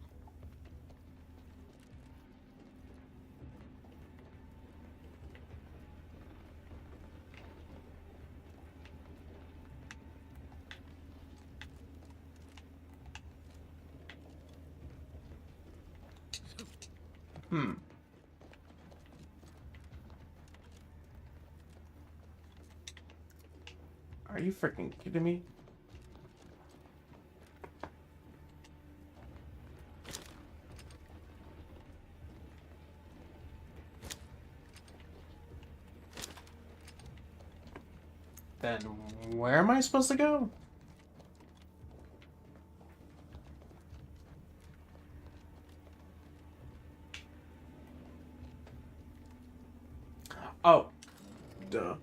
Are you freaking kidding me? Then where am I supposed to go? Oh. Duh.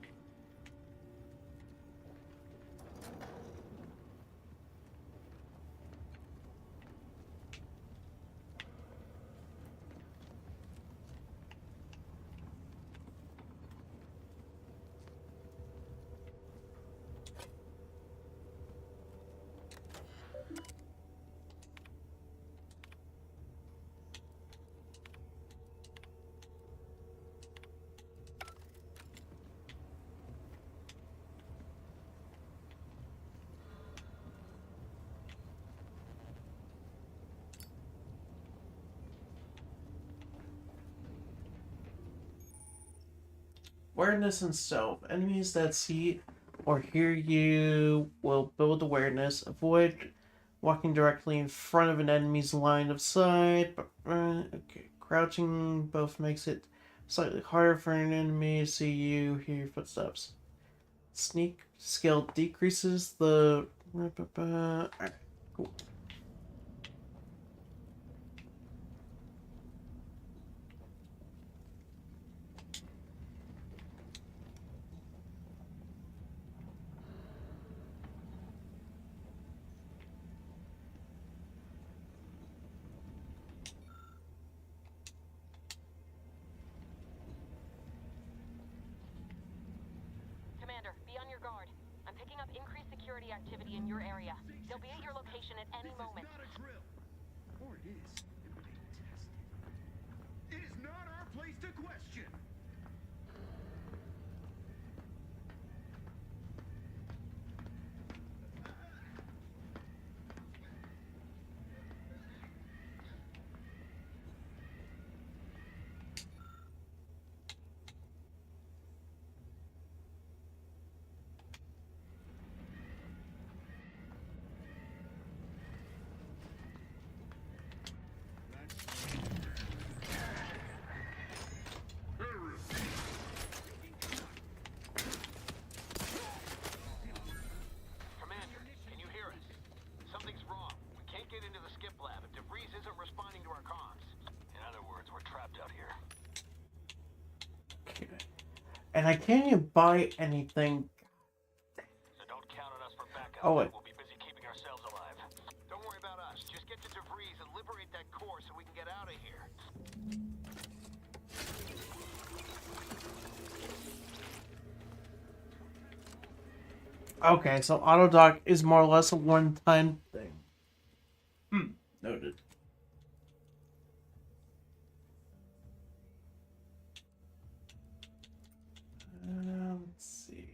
Awareness and stealth. Enemies that see or hear you will build awareness. Avoid walking directly in front of an enemy's line of sight. Okay, crouching both makes it slightly harder for an enemy to see you, hear your footsteps. Sneak skill decreases the... Alright, cool. Commander, be on your guard. I'm picking up increased security activity in your area. They'll be at your location at any moment. Not a drill. Or it is. It would be tested. It is not our place to question. Commander, can you hear us? Something's wrong. We can't get into the skip lab, and DeVries isn't responding to our comms. other words, we're trapped out here. Okay. And I can't even buy anything. So don't count on us for backup. Oh, wait. We'll be busy keeping ourselves alive. Don't worry about us. Just get to DeVries and liberate that core so we can get out of here. Okay, so auto dock is more or less a one-time thing. Noted. Let's see.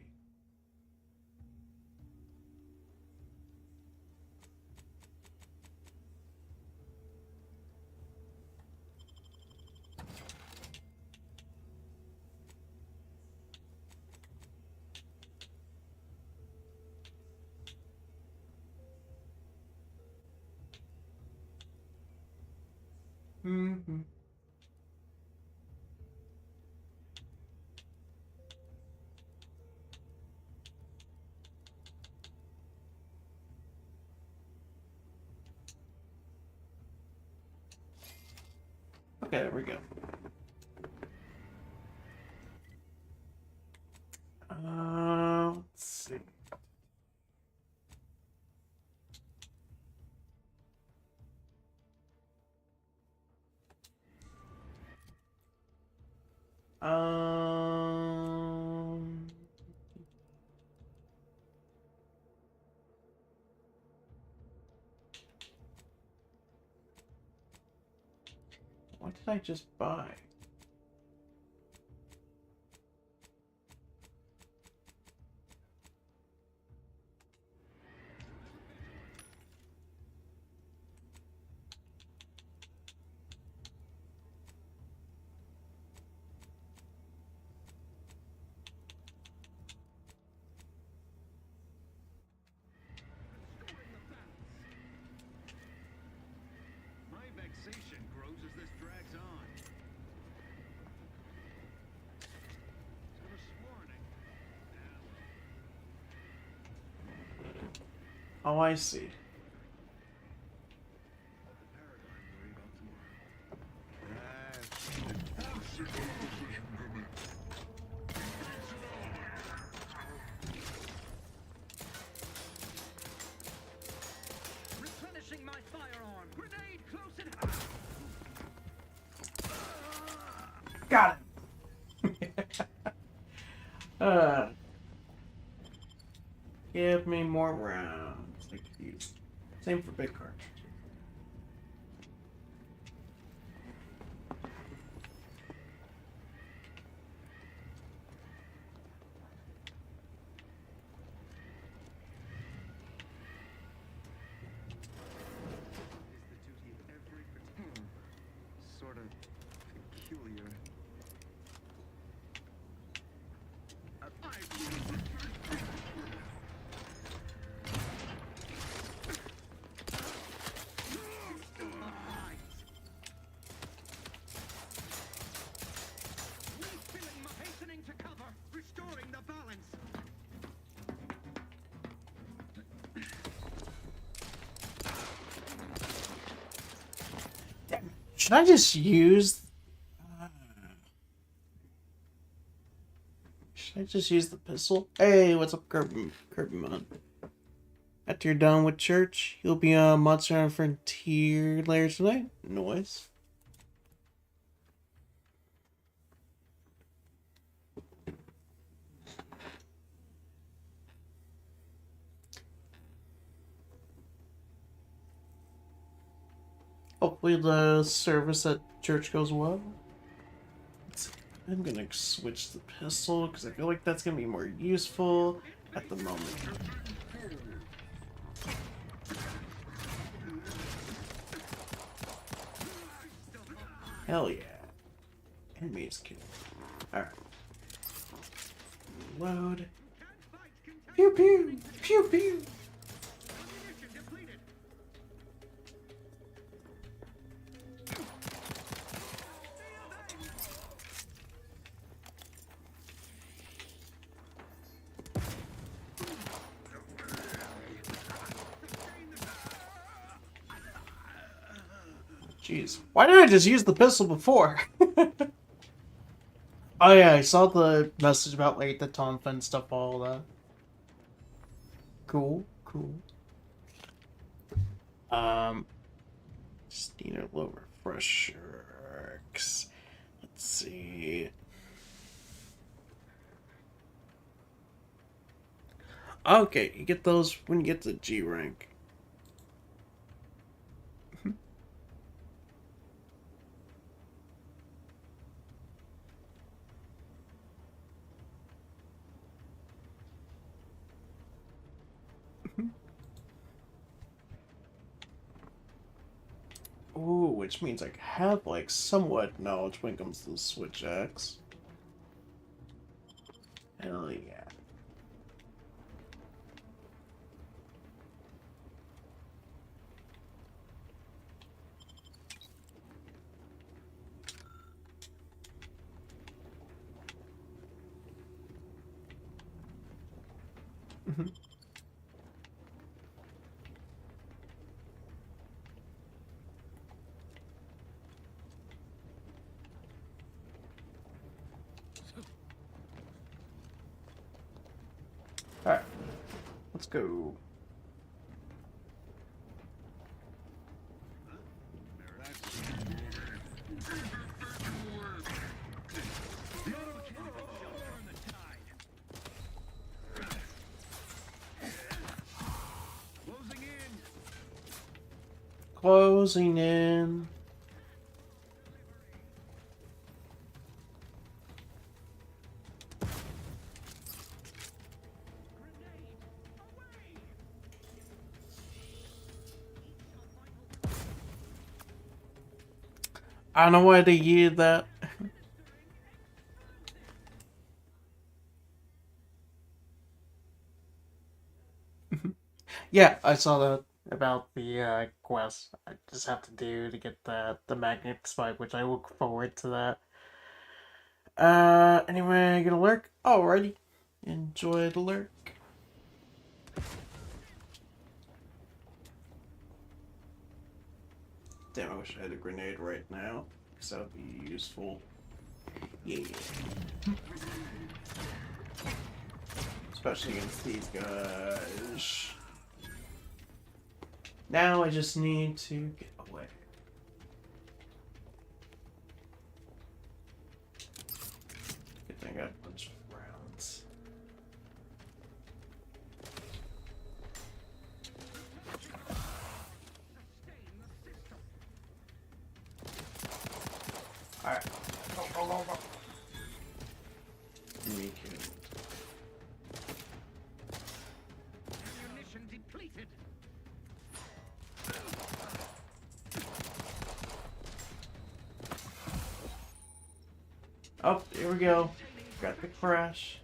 Mm-hmm. Okay, there we go. Let's see. What did I just buy? My vexation grows as this drags on. Could have sworn it. Oh, I see. Replenishing my firearm. Grenade close and hot. Got it. Give me more rounds. I could use. Same for big cartridges. Sort of peculiar. Hastening to cover, restoring the balance. Should I just use... should I just use the pistol? Hey, what's up, Kirby Mon? After you're done with church, you'll be on Monster Hunter Frontier later tonight. Noise. Hopefully the service at church goes well. I'm gonna switch the pistol because I feel like that's gonna be more useful at the moment. Hell yeah. Enemies killed. Alright. Load. Pew pew! Pew pew! Jeez. Why did I just use the pistol before? Oh yeah, I saw the message about like the Tonfa and stuff, all that. Cool, cool. Just need a little refresher. Let's see. Okay, you get those when you get to G rank. Ooh, which means I have like somewhat knowledge when it comes to the Switch X. Hell yeah. Alright, let's go. Closing in. I don't know why they did that. Yeah, I saw that about the quest I just have to do to get the magnet spike, which I look forward to that. Anyway, gonna lurk? Alrighty. Enjoy the lurk. Damn, I wish I had a grenade right now, because that would be useful. Yeah. Especially against these guys. Now I just need to get away. Good thing I got a bunch of rounds. Alright. Go. Me too. Ammunition depleted. Oh, here we go. Got the crash.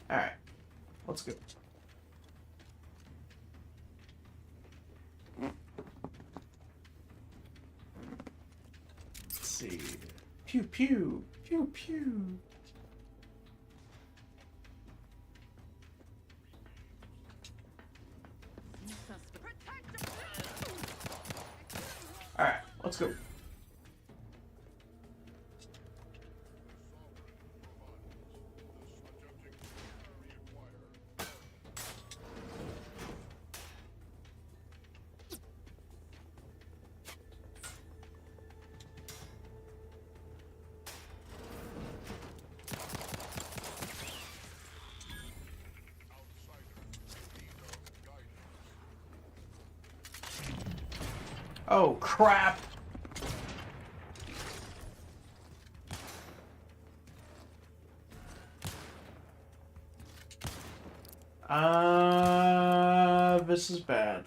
Alright, let's go. Let's see. Pew pew, pew pew. Alright, let's go. Oh, crap! This is bad.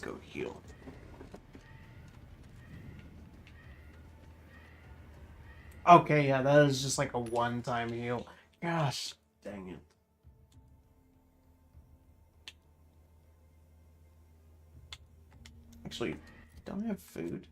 go heal. Okay, yeah, that is just like a one-time heal. Gosh, dang it. Actually, don't I have food?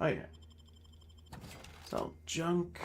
Oh yeah. So, junk.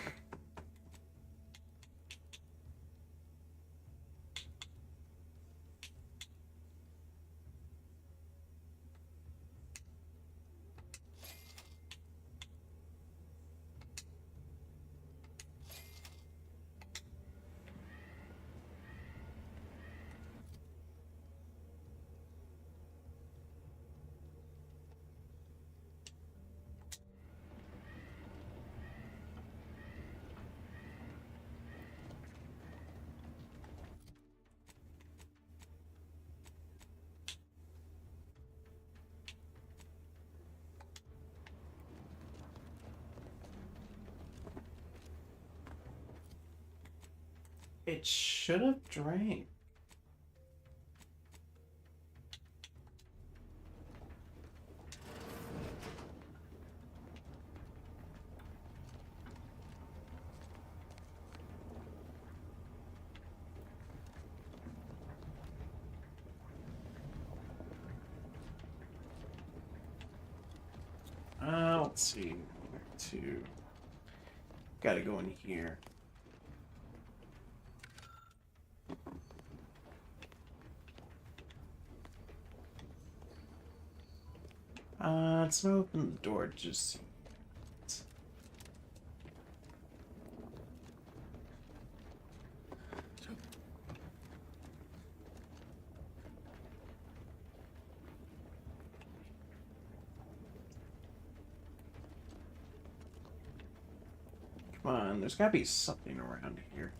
It should have drank. Let's see. Where to? Gotta go in here. Let's not open the door just yet. Come on, there's gotta be something around here.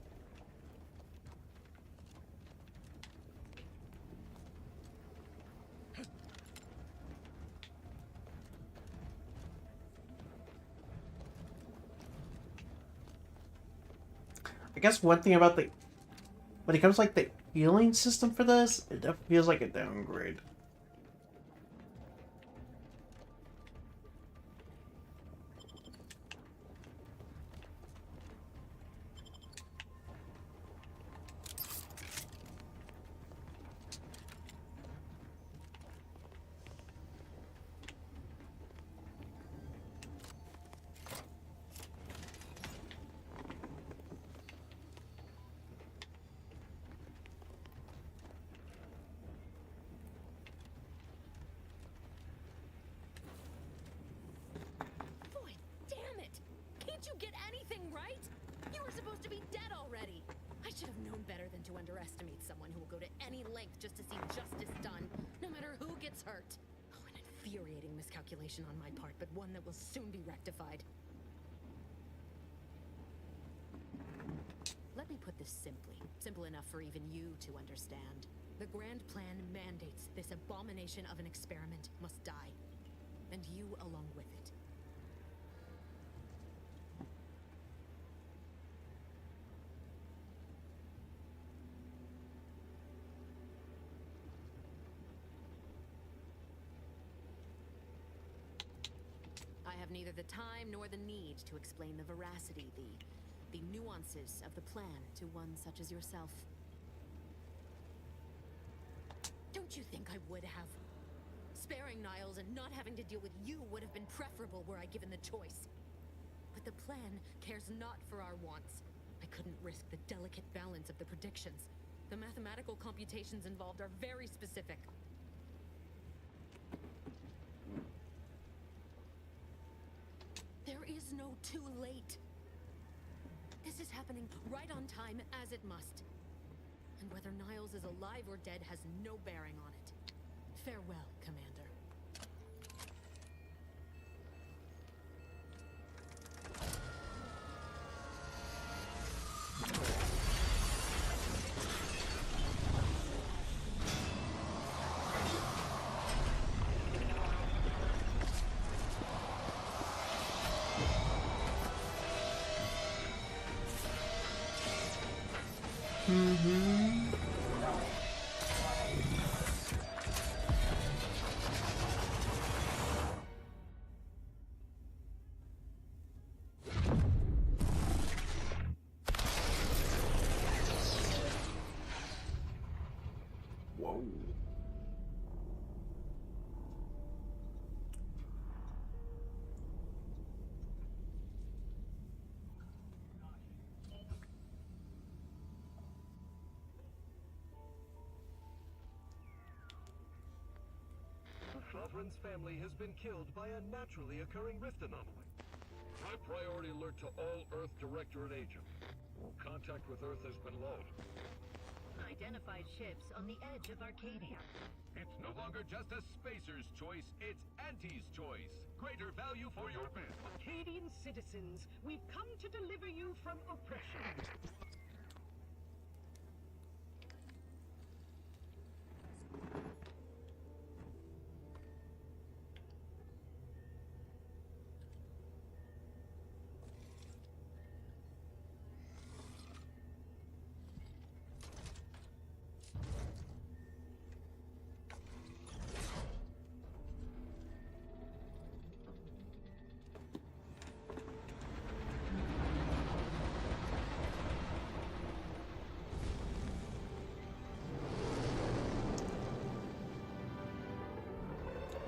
I guess one thing about when it comes to, like, the healing system for this, it definitely feels like a downgrade. Can't you get anything right? You were supposed to be dead already. I should have known better than to underestimate someone who will go to any length just to see justice done, no matter who gets hurt. Oh, an infuriating miscalculation on my part, but one that will soon be rectified. Let me put this simply. Simple enough for even you to understand. The grand plan mandates this abomination of an experiment must die. And you along with it. I have neither the time nor the need to explain the veracity, the nuances of the plan to one such as yourself. Don't you think I would have? Sparing Niles and not having to deal with you would have been preferable were I given the choice. But the plan cares not for our wants. I couldn't risk the delicate balance of the predictions. The mathematical computations involved are very specific. There is no too late. This is happening right on time, as it must. And whether Niles is alive or dead has no bearing on it. Farewell, Commander. Mm-hmm. Whoa. The Sovereign's family has been killed by a naturally occurring rift anomaly. High priority alert to all Earth Directorate agents. Contact with Earth has been low. Identified ships on the edge of Arcadia. It's no longer just a spacer's choice, it's Auntie's choice. Greater value for your men. Arcadian citizens, we've come to deliver you from oppression.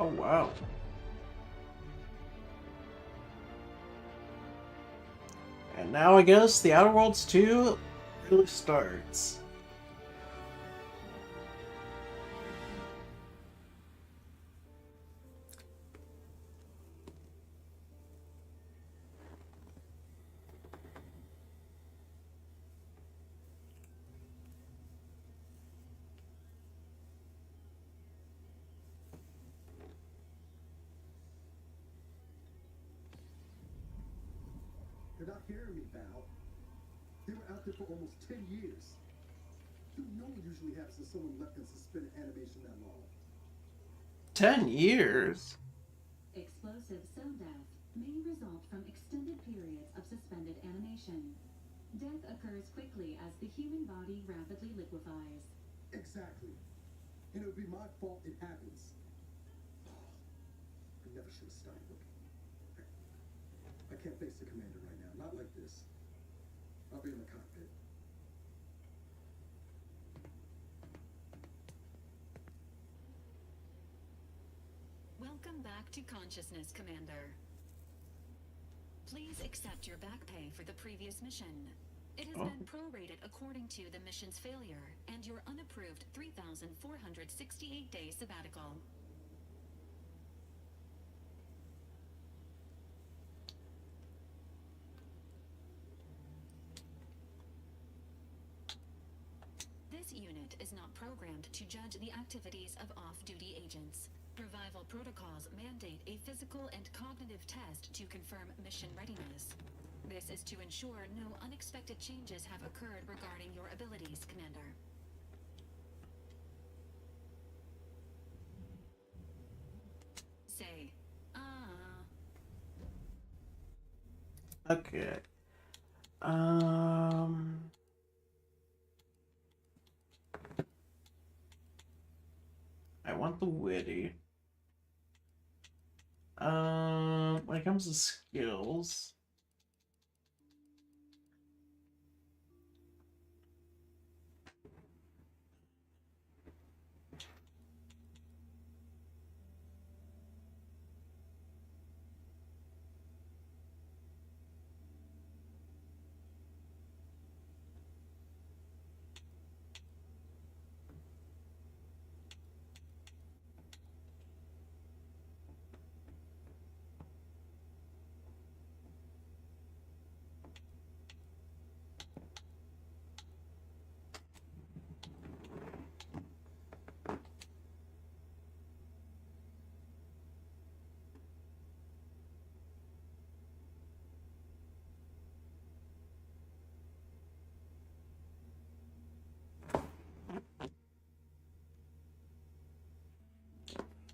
Oh, wow. And now I guess the Outer Worlds 2 really starts. You're not hearing me, Val. They were out there for almost 10 years. You know what usually happens if someone left in suspended animation that long. 10 years? Explosive cell death may result from extended periods of suspended animation. Death occurs quickly as the human body rapidly liquefies. Exactly. And it would be my fault it happens. I never should have started looking. I can't face the commander right now. Not like this. I'll be in the cockpit. Welcome back to consciousness, Commander. Please accept your back pay for the previous mission. It has been prorated according to the mission's failure and your unapproved 3,468-day sabbatical. This unit is not programmed to judge the activities of off-duty agents. Revival protocols mandate a physical and cognitive test to confirm mission readiness. This is to ensure no unexpected changes have occurred regarding your abilities, Commander. Say, Okay. I want the witty. When it comes to skills,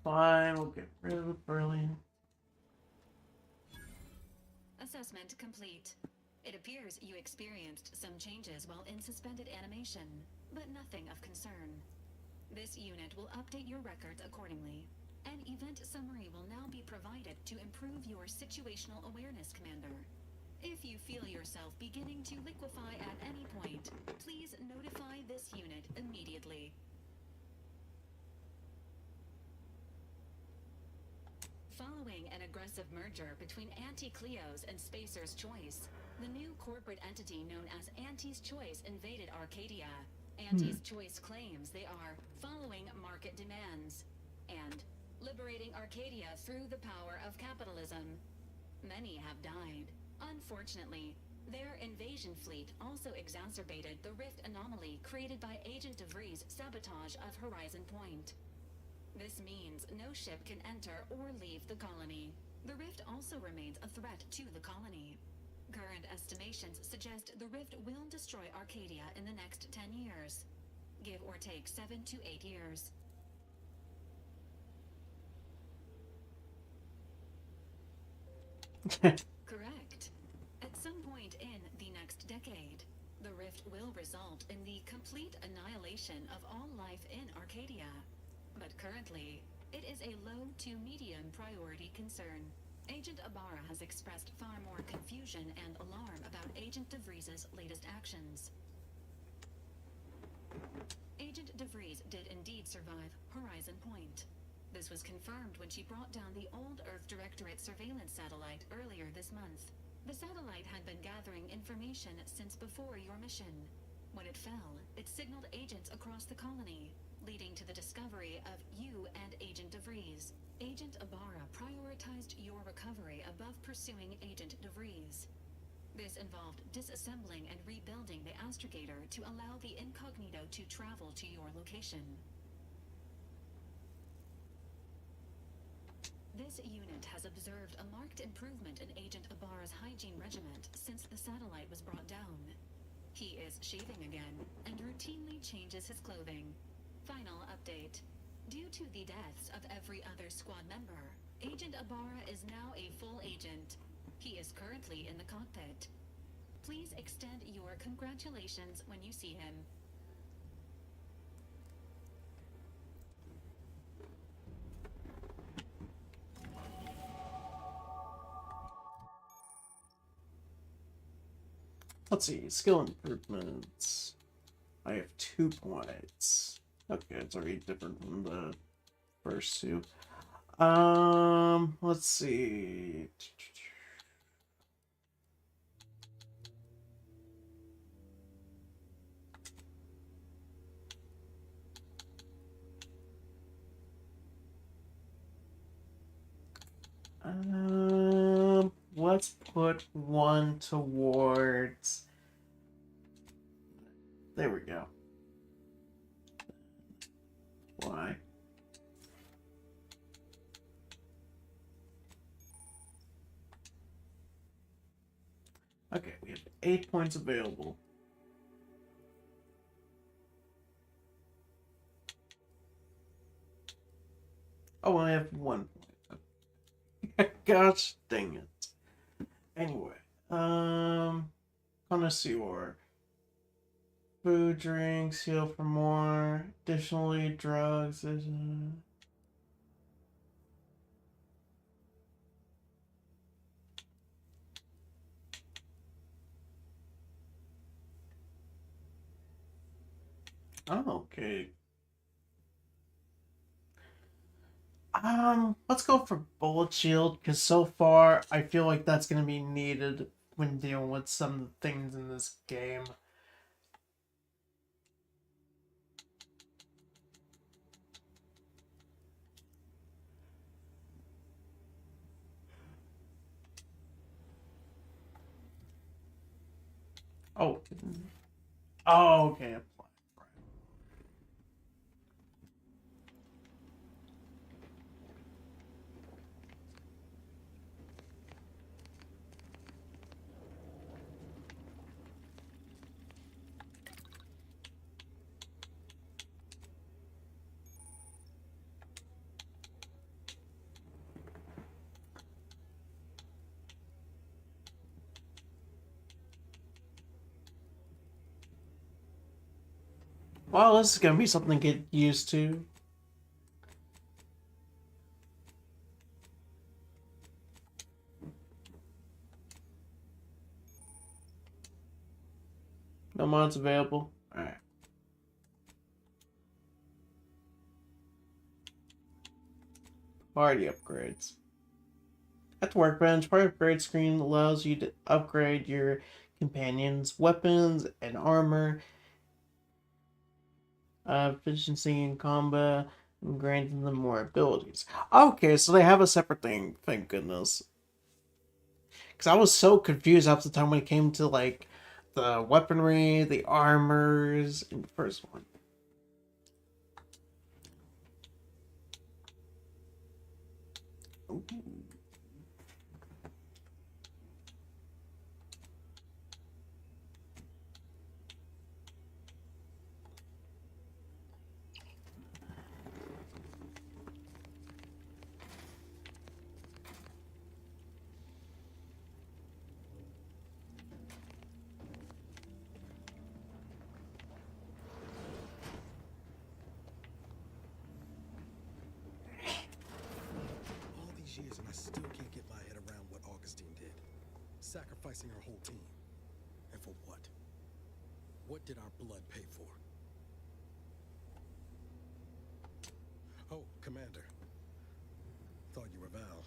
fine, we'll get rid of the brilliant. Assessment complete. It appears you experienced some changes while in suspended animation, but nothing of concern. This unit will update your records accordingly. An event summary will now be provided to improve your situational awareness, Commander. If you feel yourself beginning to liquefy at any point, please notify this unit immediately. Following an aggressive merger between Anti-Cleo's and Spacer's Choice, the new corporate entity known as Anti's Choice invaded Arcadia. Anti's Choice claims they are following market demands and liberating Arcadia through the power of capitalism. Many have died. Unfortunately, their invasion fleet also exacerbated the rift anomaly created by Agent DeVries' sabotage of Horizon Point. This means no ship can enter or leave the colony. The rift also remains a threat to the colony. Current estimations suggest the rift will destroy Arcadia in the next 10 years. Give or take 7 to 8 years. Correct. At some point in the next decade, the rift will result in the complete annihilation of all life in Arcadia. But currently, it is a low to medium priority concern. Agent Ibarra has expressed far more confusion and alarm about Agent DeVries' latest actions. Agent DeVries did indeed survive Horizon Point. This was confirmed when she brought down the old Earth Directorate surveillance satellite earlier this month. The satellite had been gathering information since before your mission. When it fell, it signaled agents across the colony, leading to the discovery of you and Agent DeVries. Agent Ibarra prioritized your recovery above pursuing Agent DeVries. This involved disassembling and rebuilding the astrogator to allow the incognito to travel to your location. This unit has observed a marked improvement in Agent Ibarra's hygiene regiment since the satellite was brought down. He is shaving again and routinely changes his clothing. Final update. Due to the deaths of every other squad member, Agent Ibarra is now a full agent. He is currently in the cockpit. Please extend your congratulations when you see him. Let's see, skill improvements. I have 2 points. Okay, it's already different from the first 2. Let's see. Let's put 1 towards. There we go. Why? Okay, we have 8 points available. Oh, I have 1 point. Gosh dang it. Anyway, connoisseur. Food, drinks, heal for more. Additionally, drugs. Oh, okay. Let's go for bullet shield, because so far I feel like that's going to be needed when dealing with some things in this game. Oh. Oh, okay. Well, this is gonna be something to get used to. No mods available. Alright. Party upgrades. At the workbench, party upgrade screen allows you to upgrade your companions' weapons and armor, efficiency in combat, and granting them more abilities. Okay, so they have a separate thing, thank goodness. Because I was so confused half the time when it came to, like, the weaponry, the armors, in the first one. Ooh. All these years and I still can't get my head around what Augustine did. Sacrificing her whole team. And for what? What did our blood pay for? Oh, Commander. Thought you were Val.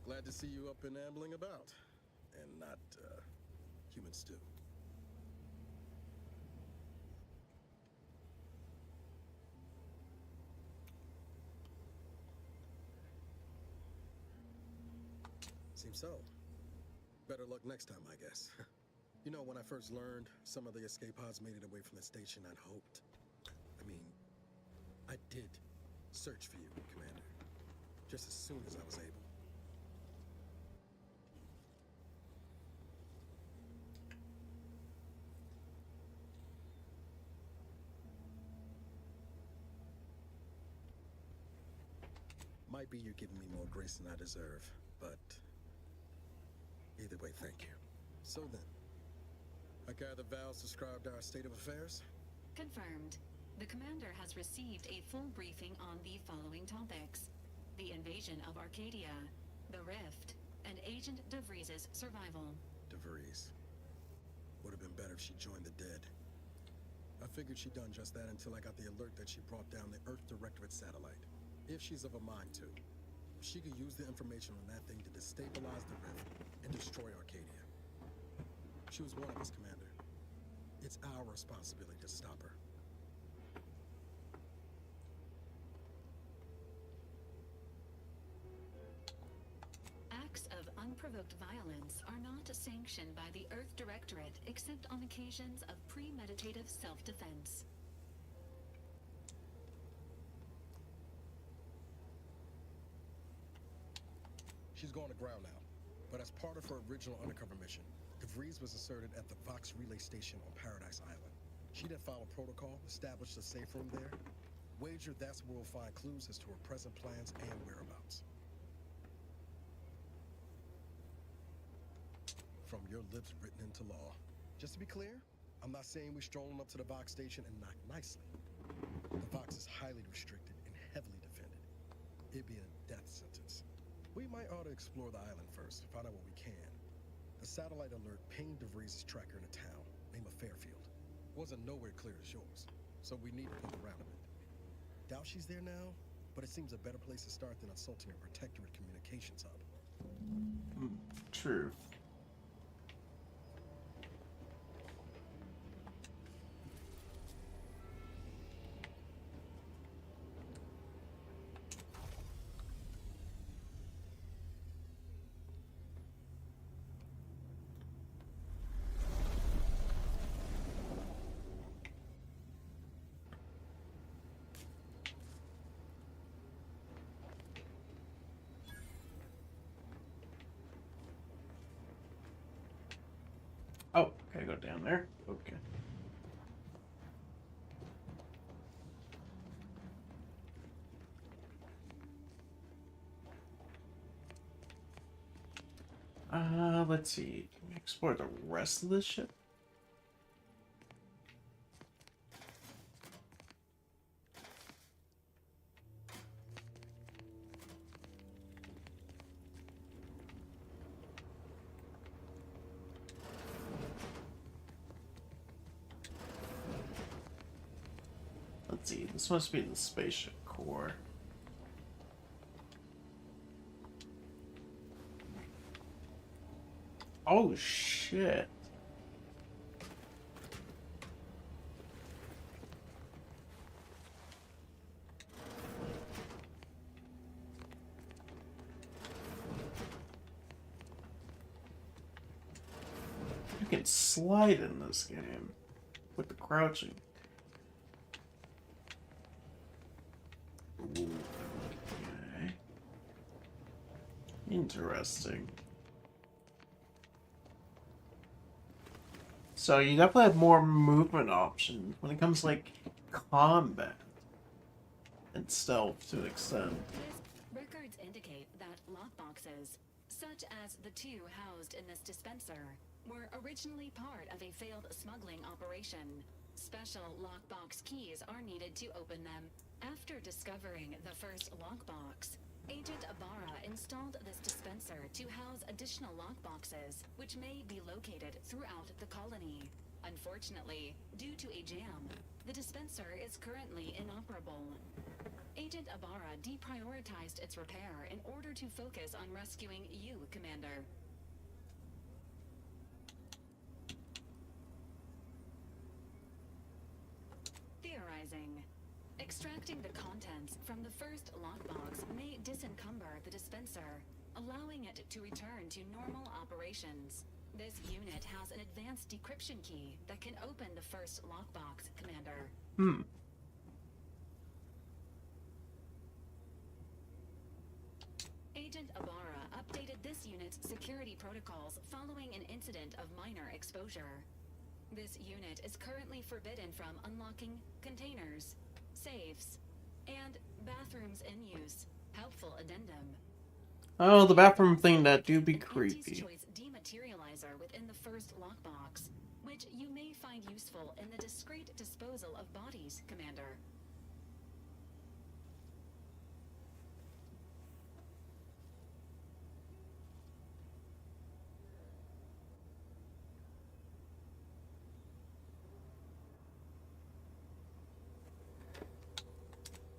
Glad to see you up and ambling about. And not, human stew. Seems so. Better luck next time, I guess. You know, when I first learned some of the escape pods made it away from the station, I'd hoped. I mean, I did search for you, Commander. Just as soon as I was able. Might be you're giving me more grace than I deserve, but either way, thank you. So then, I gather Val's described our state of affairs? Confirmed. The commander has received a full briefing on the following topics: the invasion of Arcadia, the Rift, and Agent DeVries' survival. DeVries. Would have been better if she joined the dead. I figured she'd done just that until I got the alert that she brought down the Earth Directorate satellite. If she's of a mind to, she could use the information on that thing to destabilize the Rift and destroy Arcadia. She was one of us, Commander. It's our responsibility to stop her. Acts of unprovoked violence are not sanctioned by the Earth Directorate except on occasions of premeditative self-defense. She's going to ground now, but as part of her original undercover mission, DeVries was asserted at the Vox Relay Station on Paradise Island. She then followed protocol, established a safe room there. Wager that's where we'll find clues as to her present plans and whereabouts. From your lips written into law. Just to be clear, I'm not saying we're strolling up to the Vox Station and knock nicely. The Vox is highly restricted and heavily defended. It'd be a death sentence. We might ought to explore the island first, find out what we can. The satellite alert pinged DeVries' tracker in a town named Fairfield. Wasn't nowhere clear as yours, so we need to poke around a bit. Doubt she's there now, but it seems a better place to start than assaulting a protectorate communications hub. True. Oh, gotta go down there? Okay. Let's see. Can we explore the rest of this ship? Let's see, this must be the spaceship core. Oh shit. You can slide in this game with the crouching. Ooh, okay. Interesting. So you definitely have more movement options when it comes to like combat and stealth to an extent. Records indicate that lockboxes, such as the two housed in this dispenser, were originally part of a failed smuggling operation. Special lockbox keys are needed to open them. After discovering the first lockbox, Agent Ibarra installed this dispenser to house additional lockboxes, which may be located throughout the colony. Unfortunately, due to a jam, the dispenser is currently inoperable. Agent Ibarra deprioritized its repair in order to focus on rescuing you, Commander. Theorizing. Extracting the contents from the first lockbox may disencumber the dispenser, allowing it to return to normal operations. This unit has an advanced decryption key that can open the first lockbox, Commander. Agent Ibarra updated this unit's security protocols following an incident of minor exposure. This unit is currently forbidden from unlocking containers, safes, and bathrooms in use. Helpful addendum. Oh, the bathroom thing, that do be creepy. Choice dematerializer within the first lockbox, which you may find useful in the discreet disposal of bodies, Commander.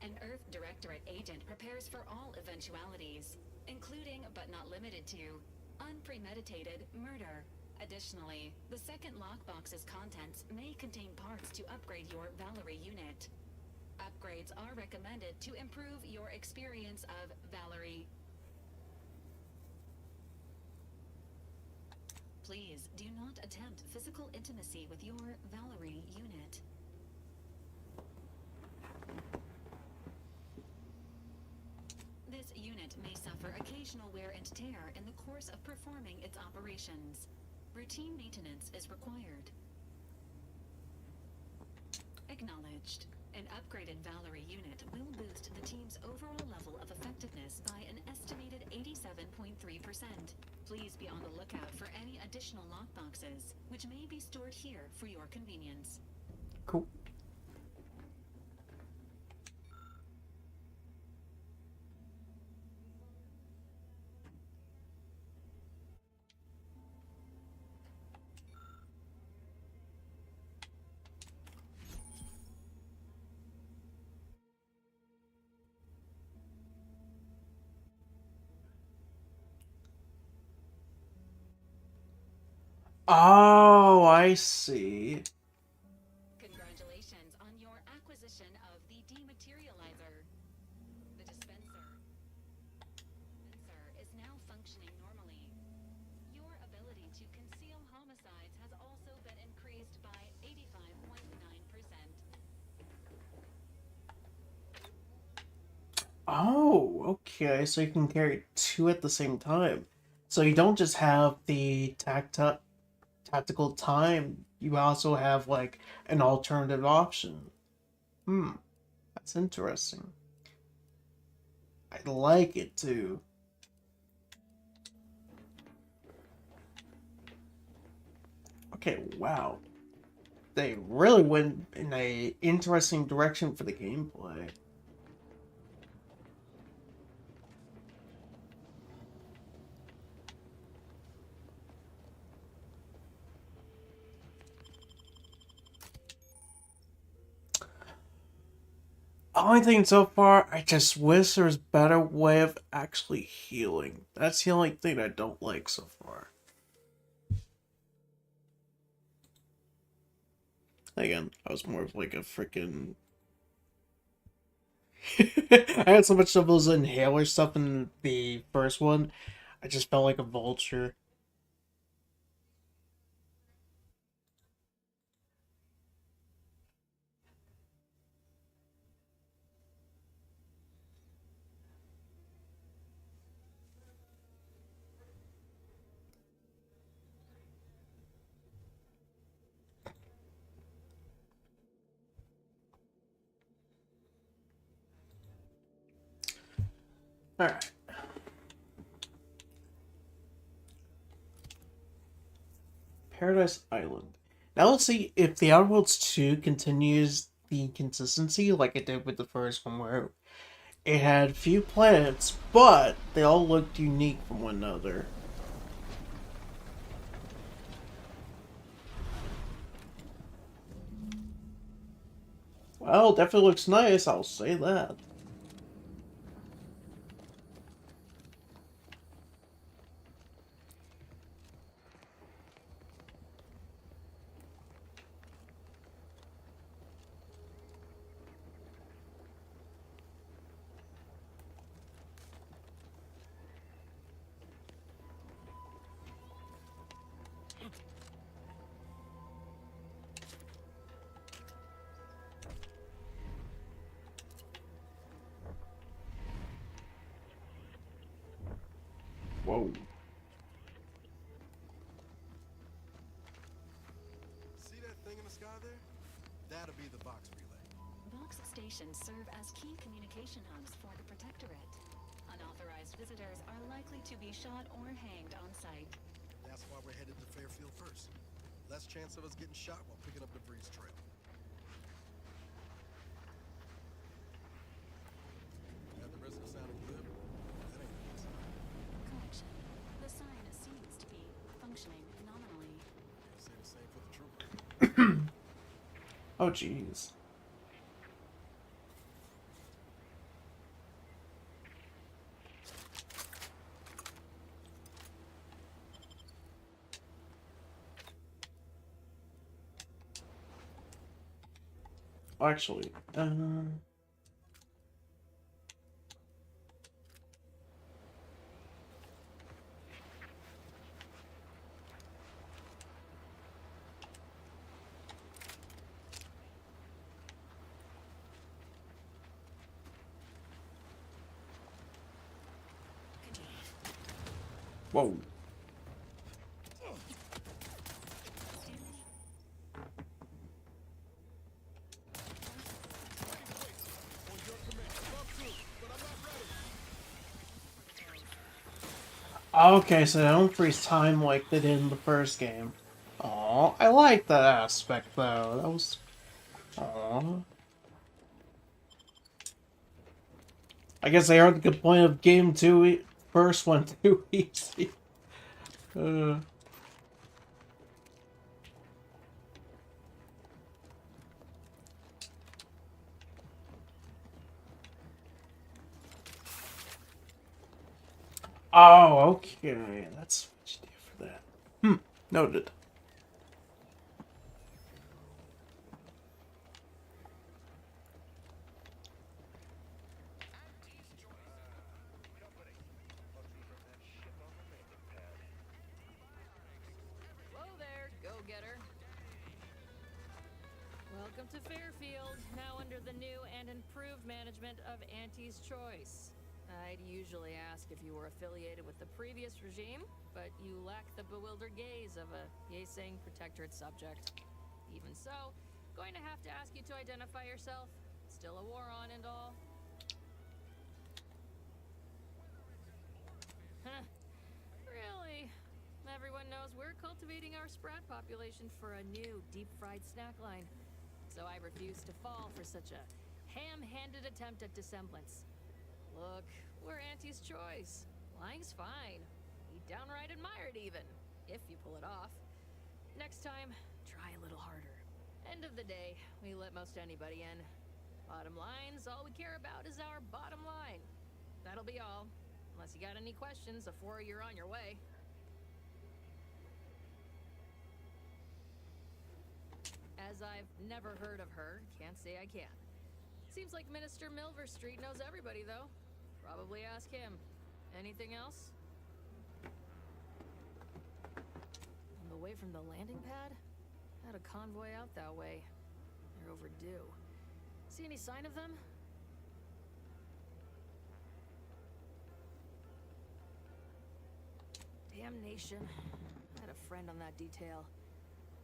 An Earth Directorate agent prepares for all eventualities, including but not limited to unpremeditated murder. Additionally, the second lockbox's contents may contain parts to upgrade your Valerie unit. Upgrades are recommended to improve your experience of Valerie. Please do not attempt physical intimacy with your Valerie unit. This unit may suffer occasional wear and tear in the course of performing its operations. Routine maintenance is required. Acknowledged. An upgraded Valerie unit will boost the team's overall level of effectiveness by an estimated 87.3%. Please be on the lookout for any additional lockboxes, which may be stored here for your convenience. Cool. Oh, I see. Congratulations on your acquisition of the dematerializer. The dispenser is now functioning normally. Your ability to conceal homicides has also been increased by 85.9%. Oh, okay, so you can carry two at the same time. So you don't just have the tactical time, you also have like an alternative option. That's interesting. I like it too. Okay, wow. They really went in a interesting direction for the gameplay. Only thing so far, I just wish there was a better way of actually healing. That's the only thing I don't like so far. Again, I was more of like a freaking... I had so much of those inhaler stuff in the first one, I just felt like a vulture. Alright. Paradise Island. Now let's see if the Outer Worlds 2 continues the consistency like it did with the first one, where it had few planets, but they all looked unique from one another. Well, definitely looks nice, I'll say that. Whoa. See that thing in the sky there? That'll be the box relay. Box stations serve as key communication hubs for the Protectorate. Unauthorized visitors are likely to be shot or hanged on site. That's why we're headed to Fairfield first. Less chance of us getting shot while picking up debris trail. Got the rest of the sounding good? That ain't good. Correction. The sign seems to be functioning nominally. Say the same for the trooper. Oh, jeez. Actually, whoa. Okay, so they don't freeze time like they did in the first game. Aw, I like that aspect though. That was... Aw. I guess I heard the complaint of game 2 first one too easy. Oh, okay. That's what you do for that. Noted. Hello there, go-getter. Welcome to Fairfield, now under the new and improved management of Auntie's Choice. I'd usually ask if you were affiliated with the previous regime, but you lack the bewildered gaze of a yay-saying Protectorate subject. Even so, going to have to ask you to identify yourself. Still a war on and all. Huh. Really? Everyone knows we're cultivating our sprat population for a new deep-fried snack line. So I refuse to fall for such a ham-handed attempt at dissemblance. Look, we're Auntie's Choice. Lying's fine. We downright admire it even, if you pull it off. Next time, try a little harder. End of the day, we let most anybody in. Bottom line's all we care about is our bottom line. That'll be all. Unless you got any questions before you're on your way. As I've never heard of her, can't say I can. Seems like Minister Milverstreet knows everybody, though. Probably ask him. Anything else? On the way from the landing pad? Had a convoy out that way. They're overdue. See any sign of them? Damnation. I had a friend on that detail.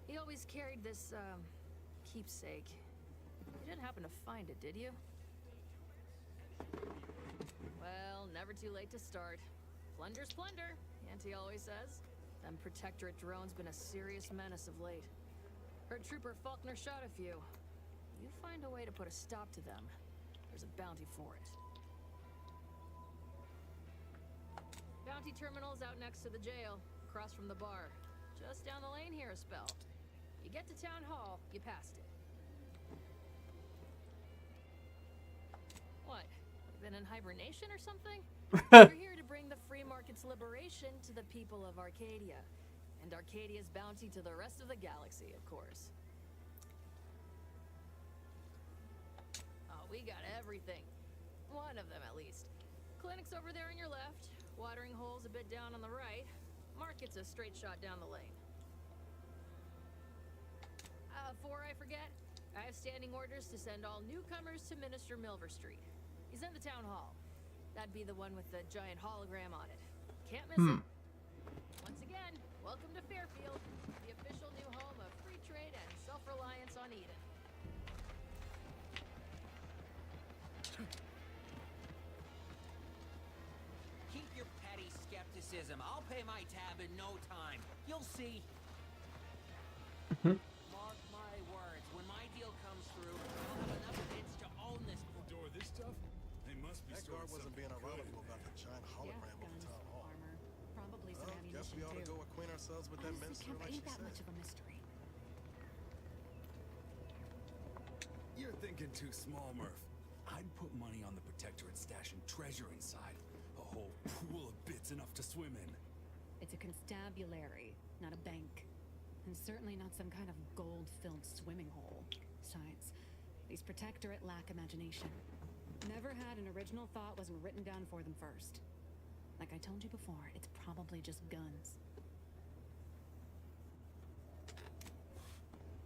He always carried this, keepsake. You didn't happen to find it, did you? Well, never too late to start. Plunder's plunder, Auntie always says. Them Protectorate drones been a serious menace of late. Heard Trooper Faulkner shot a few. You find a way to put a stop to them, there's a bounty for it. Bounty terminal's out next to the jail, across from the bar. Just down the lane here a spell. You get to Town Hall, you passed it. What? Been in hibernation or something? We're here to bring the free market's liberation to the people of Arcadia. And Arcadia's bounty to the rest of the galaxy, of course. Oh, we got everything. One of them, at least. Clinic's over there on your left. Watering hole's a bit down on the right. Market's a straight shot down the lane. Before I forget, I have standing orders to send all newcomers to Minister Milverstreet. He's in the town hall. That'd be the one with the giant hologram on it. Can't miss it. Once again, welcome to Fairfield, the official new home of free trade and self-reliance on Eden. Keep your petty skepticism. I'll pay my tab in no time. You'll see. Mark my words. When my deal comes through, I'll have enough bits to own this. Door this stuff? They must be That guard wasn't being ironical about the giant hologram of the town hall. Probably some ammunition Guess we ought to too. go acquaint ourselves with that Honestly, minister Kemp, like she ain't that said. much of a mystery. You're thinking too small, Murph. I'd put money on the Protectorate stash and treasure inside. A whole pool of bits enough to swim in. It's a constabulary, not a bank. And certainly not some kind of gold-filled swimming hole. Besides, these Protectorate lack imagination. Never had an original thought wasn't written down for them first. Like I told you before, it's probably just guns.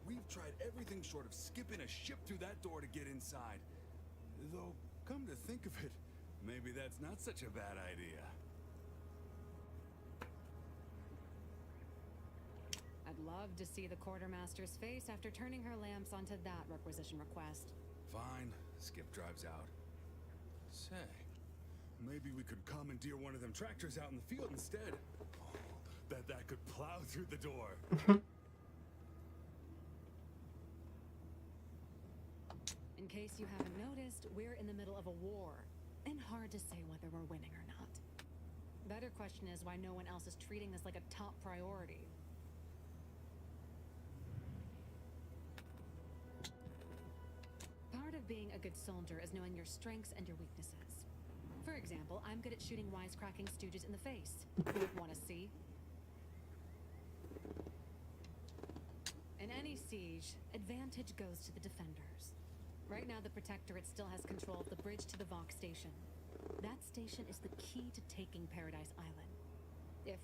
We've tried everything short of skipping a ship through that door to get inside. Though, come to think of it, maybe that's not such a bad idea. I'd love to see the quartermaster's face after turning her lamps onto that requisition request. Fine. Skip drives out. Say, maybe we could commandeer one of them tractors out in the field instead. Oh, bet that could plow through the door. In case you haven't noticed, we're in the middle of a war. And hard to say whether we're winning or not. Better question is why no one else is treating this like a top priority. Part of being a good soldier is knowing your strengths and your weaknesses. For example, I'm good at shooting wisecracking stooges in the face. Want to see? In any siege, advantage goes to the defenders. Right now, the Protectorate still has control of the bridge to the Vox station. That station is the key to taking Paradise Island. If,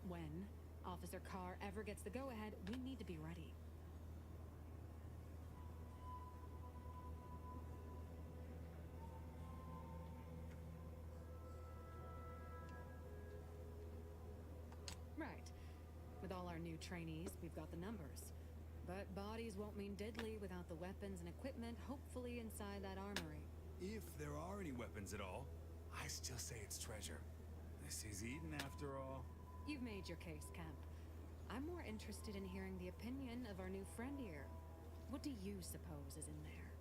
when, Officer Carr ever gets the go-ahead, we need to be ready. Right. With all our new trainees, we've got the numbers. But bodies won't mean diddly without the weapons and equipment, hopefully inside that armory. If there are any weapons at all, I still say it's treasure. This is Eden after all. You've made your case, Kemp. I'm more interested in hearing the opinion of our new friend here. What do you suppose is in there?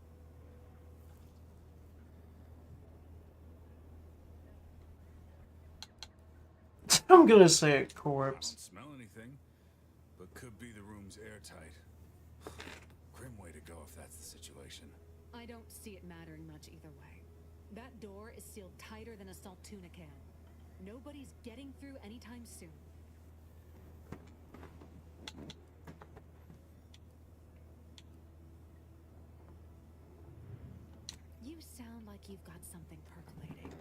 I'm gonna say a corpse. I don't smell anything, but could be the room's airtight. Grim way to go if that's the situation. I don't see it mattering much either way. That door is sealed tighter than a salt tuna can. Nobody's getting through anytime soon. You sound like you've got something percolating.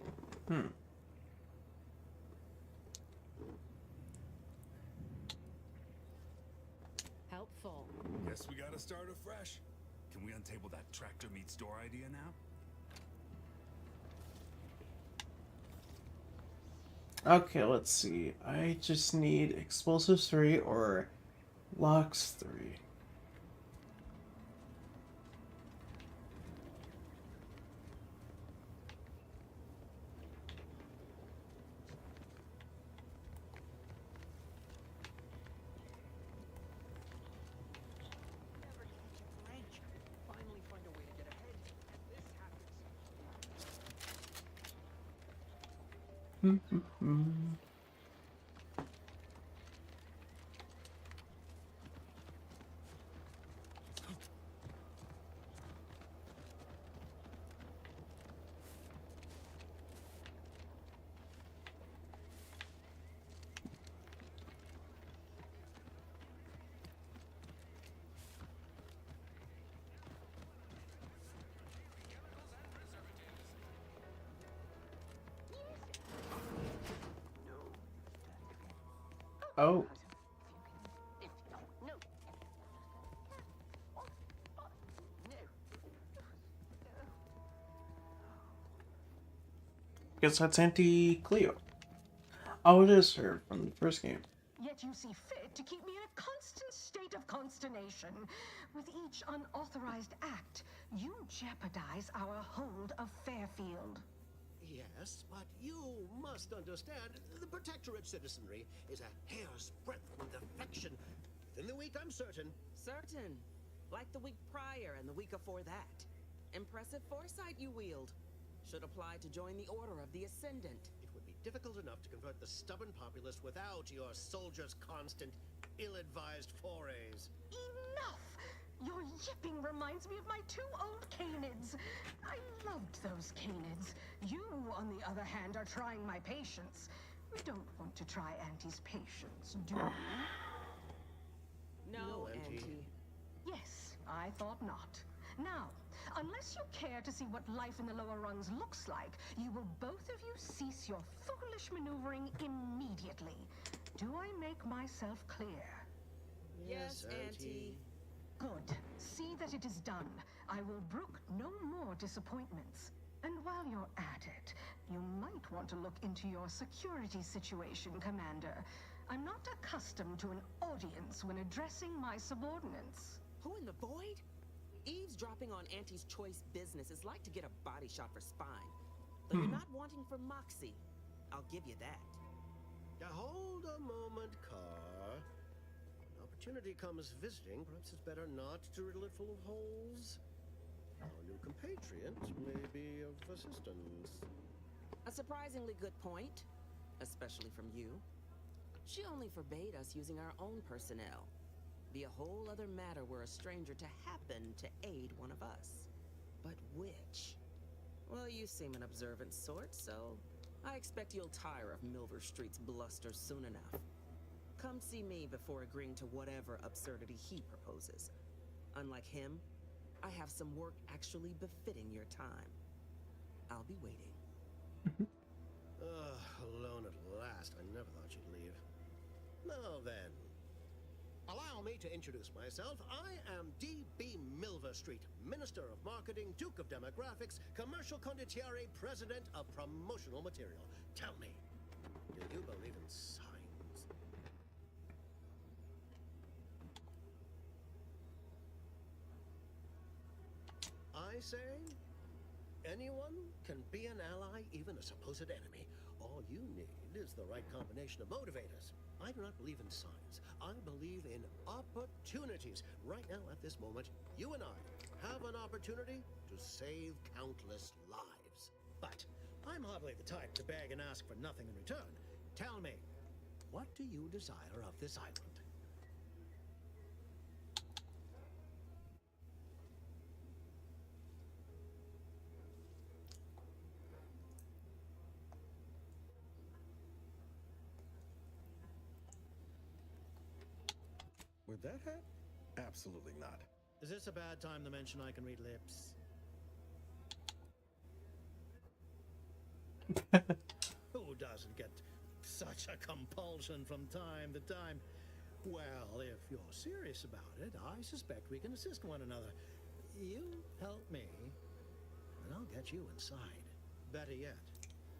Helpful. Guess we gotta start afresh. Can we untable that tractor meets door idea now? Okay, let's see. I just need explosives 3 or locks 3. Finally find a way to get ahead. This happens. Oh. Guess that's Auntie Cleo. Oh, it is her from the first game. Yet you see fit to keep me in a constant state of consternation. With each unauthorized act, you jeopardize our hold of Fairfield. Yes, but you must understand, the Protectorate citizenry is a hair's breadth from defection. Within the week, I'm certain. Certain. Like the week prior and the week before that. Impressive foresight you wield. Should apply to join the Order of the Ascendant. It would be difficult enough to convert the stubborn populace without your soldiers' constant, ill-advised forays. Enough! Your yipping reminds me of my 2 old canids. I loved those canids. You, on the other hand, are trying my patience. We don't want to try Auntie's patience, do we? No, Auntie. Yes, I thought not. Now, unless you care to see what life in the lower rungs looks like, you will both of you cease your foolish maneuvering immediately. Do I make myself clear? Yes, Auntie. Good. See that it is done. I will brook no more disappointments. And while you're at it, you might want to look into your security situation, Commander. I'm not accustomed to an audience when addressing my subordinates. Who in the void? Eavesdropping on Auntie's choice business is like to get a body shot for spine. Though you're not wanting for moxie. I'll give you that. Now hold a moment, Car. When opportunity comes visiting, perhaps it's better not to riddle it full of holes. Our new compatriot may be of assistance. A surprisingly good point, especially from you. She only forbade us using our own personnel. Be a whole other matter were a stranger to happen to aid one of us. But which? Well, you seem an observant sort, so I expect you'll tire of Milver Street's bluster soon enough. Come see me before agreeing to whatever absurdity he proposes. Unlike him, I have some work actually befitting your time. I'll be waiting. Alone at last. I never thought you'd leave. Now then, allow me to introduce myself. I am D.B. Milver Street, Minister of Marketing, Duke of Demographics, Commercial Condottiere, President of Promotional Material. Tell me, do you believe in signs? I say, anyone can be an ally, even a supposed enemy. All you need is the right combination of motivators. I do not believe in signs. I believe in opportunities. Right now, at this moment, you and I have an opportunity to save countless lives. But I'm hardly the type to beg and ask for nothing in return. Tell me, what do you desire of this island? With that hat? Absolutely not. Is this a bad time to mention I can read lips? Who doesn't get such a compulsion from time to time? Well, if you're serious about it, I suspect we can assist one another. You help me, and I'll get you inside. Better yet,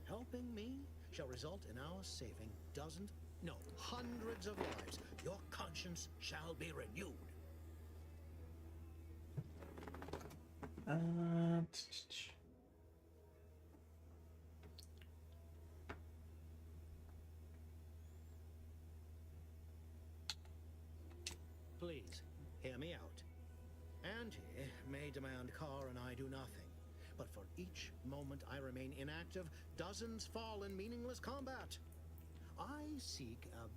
helping me shall result in our saving dozens, no, hundreds of lives. Your conscience shall be renewed. Please, hear me out. Auntie may demand Carr and I do nothing, but for each moment I remain inactive, dozens fall in meaningless combat. I seek a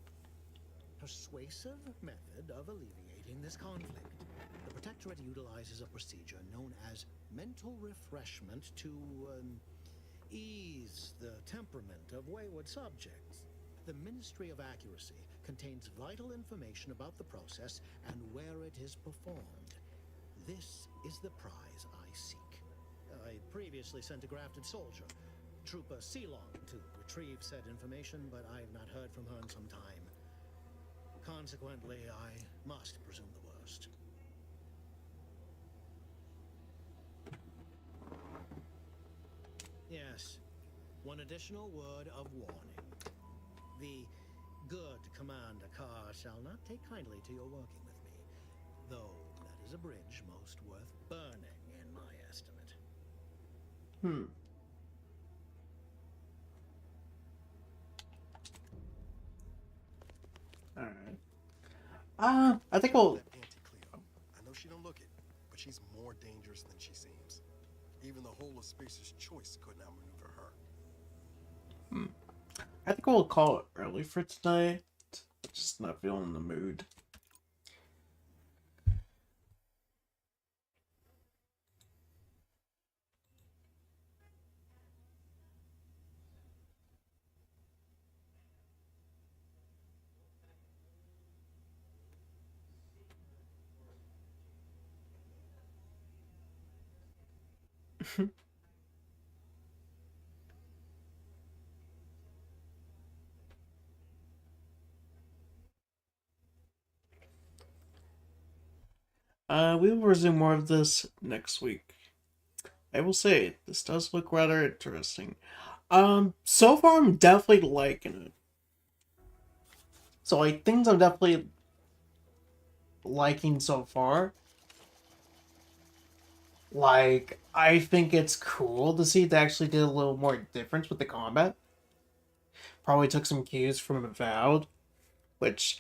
persuasive method of alleviating this conflict. The Protectorate utilizes a procedure known as mental refreshment to ease the temperament of wayward subjects. The Ministry of Accuracy contains vital information about the process and where it is performed. This is the prize I seek. I previously sent a grafted soldier, Trooper Ceylon, to retrieve said information, but I have not heard from her in some time. Consequently, I must presume the worst. Yes, one additional word of warning. The good Commander Carr shall not take kindly to your working with me, though that is a bridge most worth burning, in my estimate. Alright. I think we'll... I know she don't look it, but she's more dangerous than she seems. Even the whole of Spacer's choice couldn't outmaneuver her. I think we'll call it early for today. I'm just not feeling the mood. We will resume more of this next week. I will say, this does look rather interesting. So far I'm definitely liking it. So, like, things I'm definitely liking so far. Like, I think it's cool to see they actually did a little more difference with the combat. Probably took some cues from Avowed, which,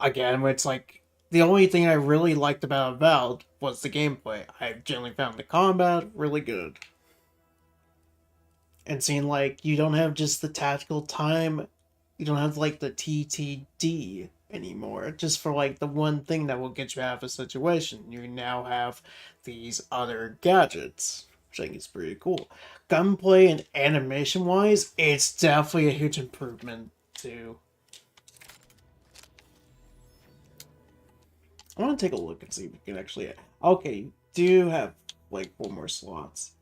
again, it's like, the only thing I really liked about Avowed was the gameplay. I generally found the combat really good. And seeing, like, you don't have just the tactical time, you don't have, like, the TTD anymore, just for, like, the one thing that will get you out of a situation. You now have these other gadgets, which I think is pretty cool. Gunplay and animation-wise, it's definitely a huge improvement, too. I want to take a look and see if we can actually... Okay, you do have, like, 4 more slots.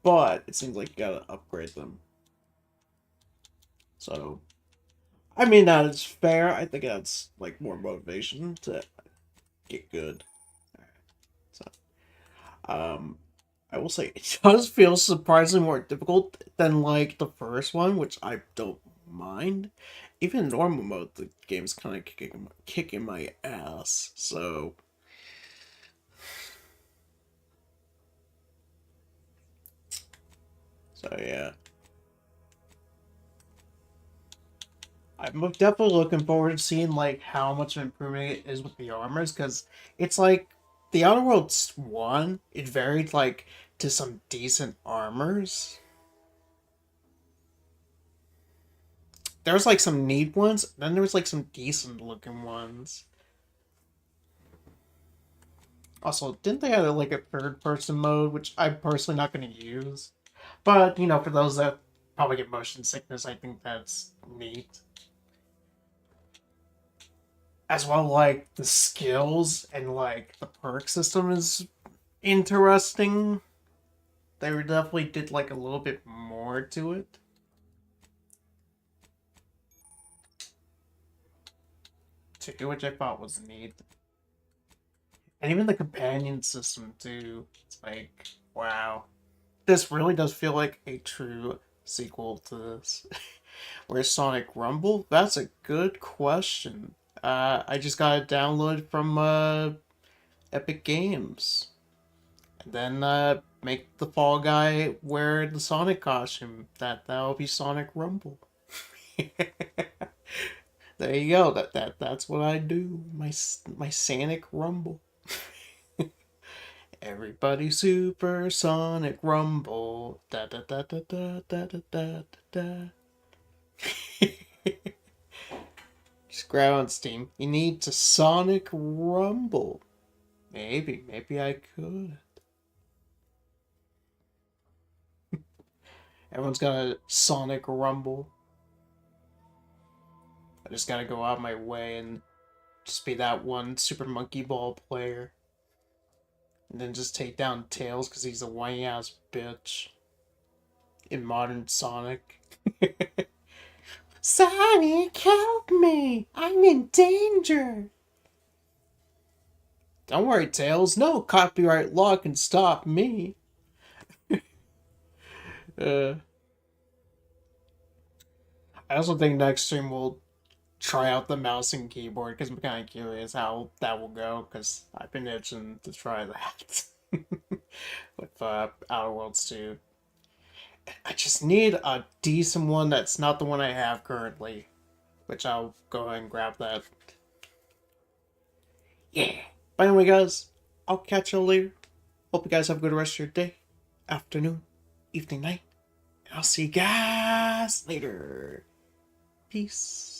But it seems like you gotta upgrade them. So, I mean, that is fair. I think that's, like, more motivation to get good. So, I will say, it does feel surprisingly more difficult than, like, the first one, which I don't mind. Even in normal mode, the game's kind of kicking my ass, so... So, yeah. I'm definitely looking forward to seeing, like, how much of an improvement it is with the armors, because it's like, the Outer Worlds 1, it varied, like, to some decent armors. There was, like, some neat ones, then there was, like, some decent looking ones. Also, didn't they have, like, a third-person mode, which I'm personally not going to use? But, you know, for those that probably get motion sickness, I think that's neat. as well, like, the skills and, like, the perk system is interesting. They definitely did, like, a little bit more to it. Too, which I thought was neat. And even the companion system, too. It's like, wow. This really does feel like a true sequel to this. Where's Sonic Rumble? That's a good question. I just got it downloaded from Epic Games. And then make the Fall Guy wear the Sonic costume. That'll be Sonic Rumble. There you go. That's what I do. My Sonic Rumble. Everybody super Sonic Rumble. Da da da da da da da da da. Just grab on Steam. You need to Sonic Rumble. Maybe I could. Everyone's got a Sonic Rumble. I just gotta go out of my way and just be that one Super Monkey Ball player. And then just take down Tails because he's a whiny ass bitch. In modern Sonic. Sonic, help me! I'm in danger! Don't worry, Tails. No copyright law can stop me. I also think next stream we'll try out the mouse and keyboard because I'm kind of curious how that will go because I've been itching to try that with Outer Worlds 2. I just need a decent one that's not the one I have currently, which I'll go ahead and grab that. Yeah. But anyway, guys, I'll catch you later. Hope you guys have a good rest of your day, afternoon, evening, night. And I'll see you guys later. Peace.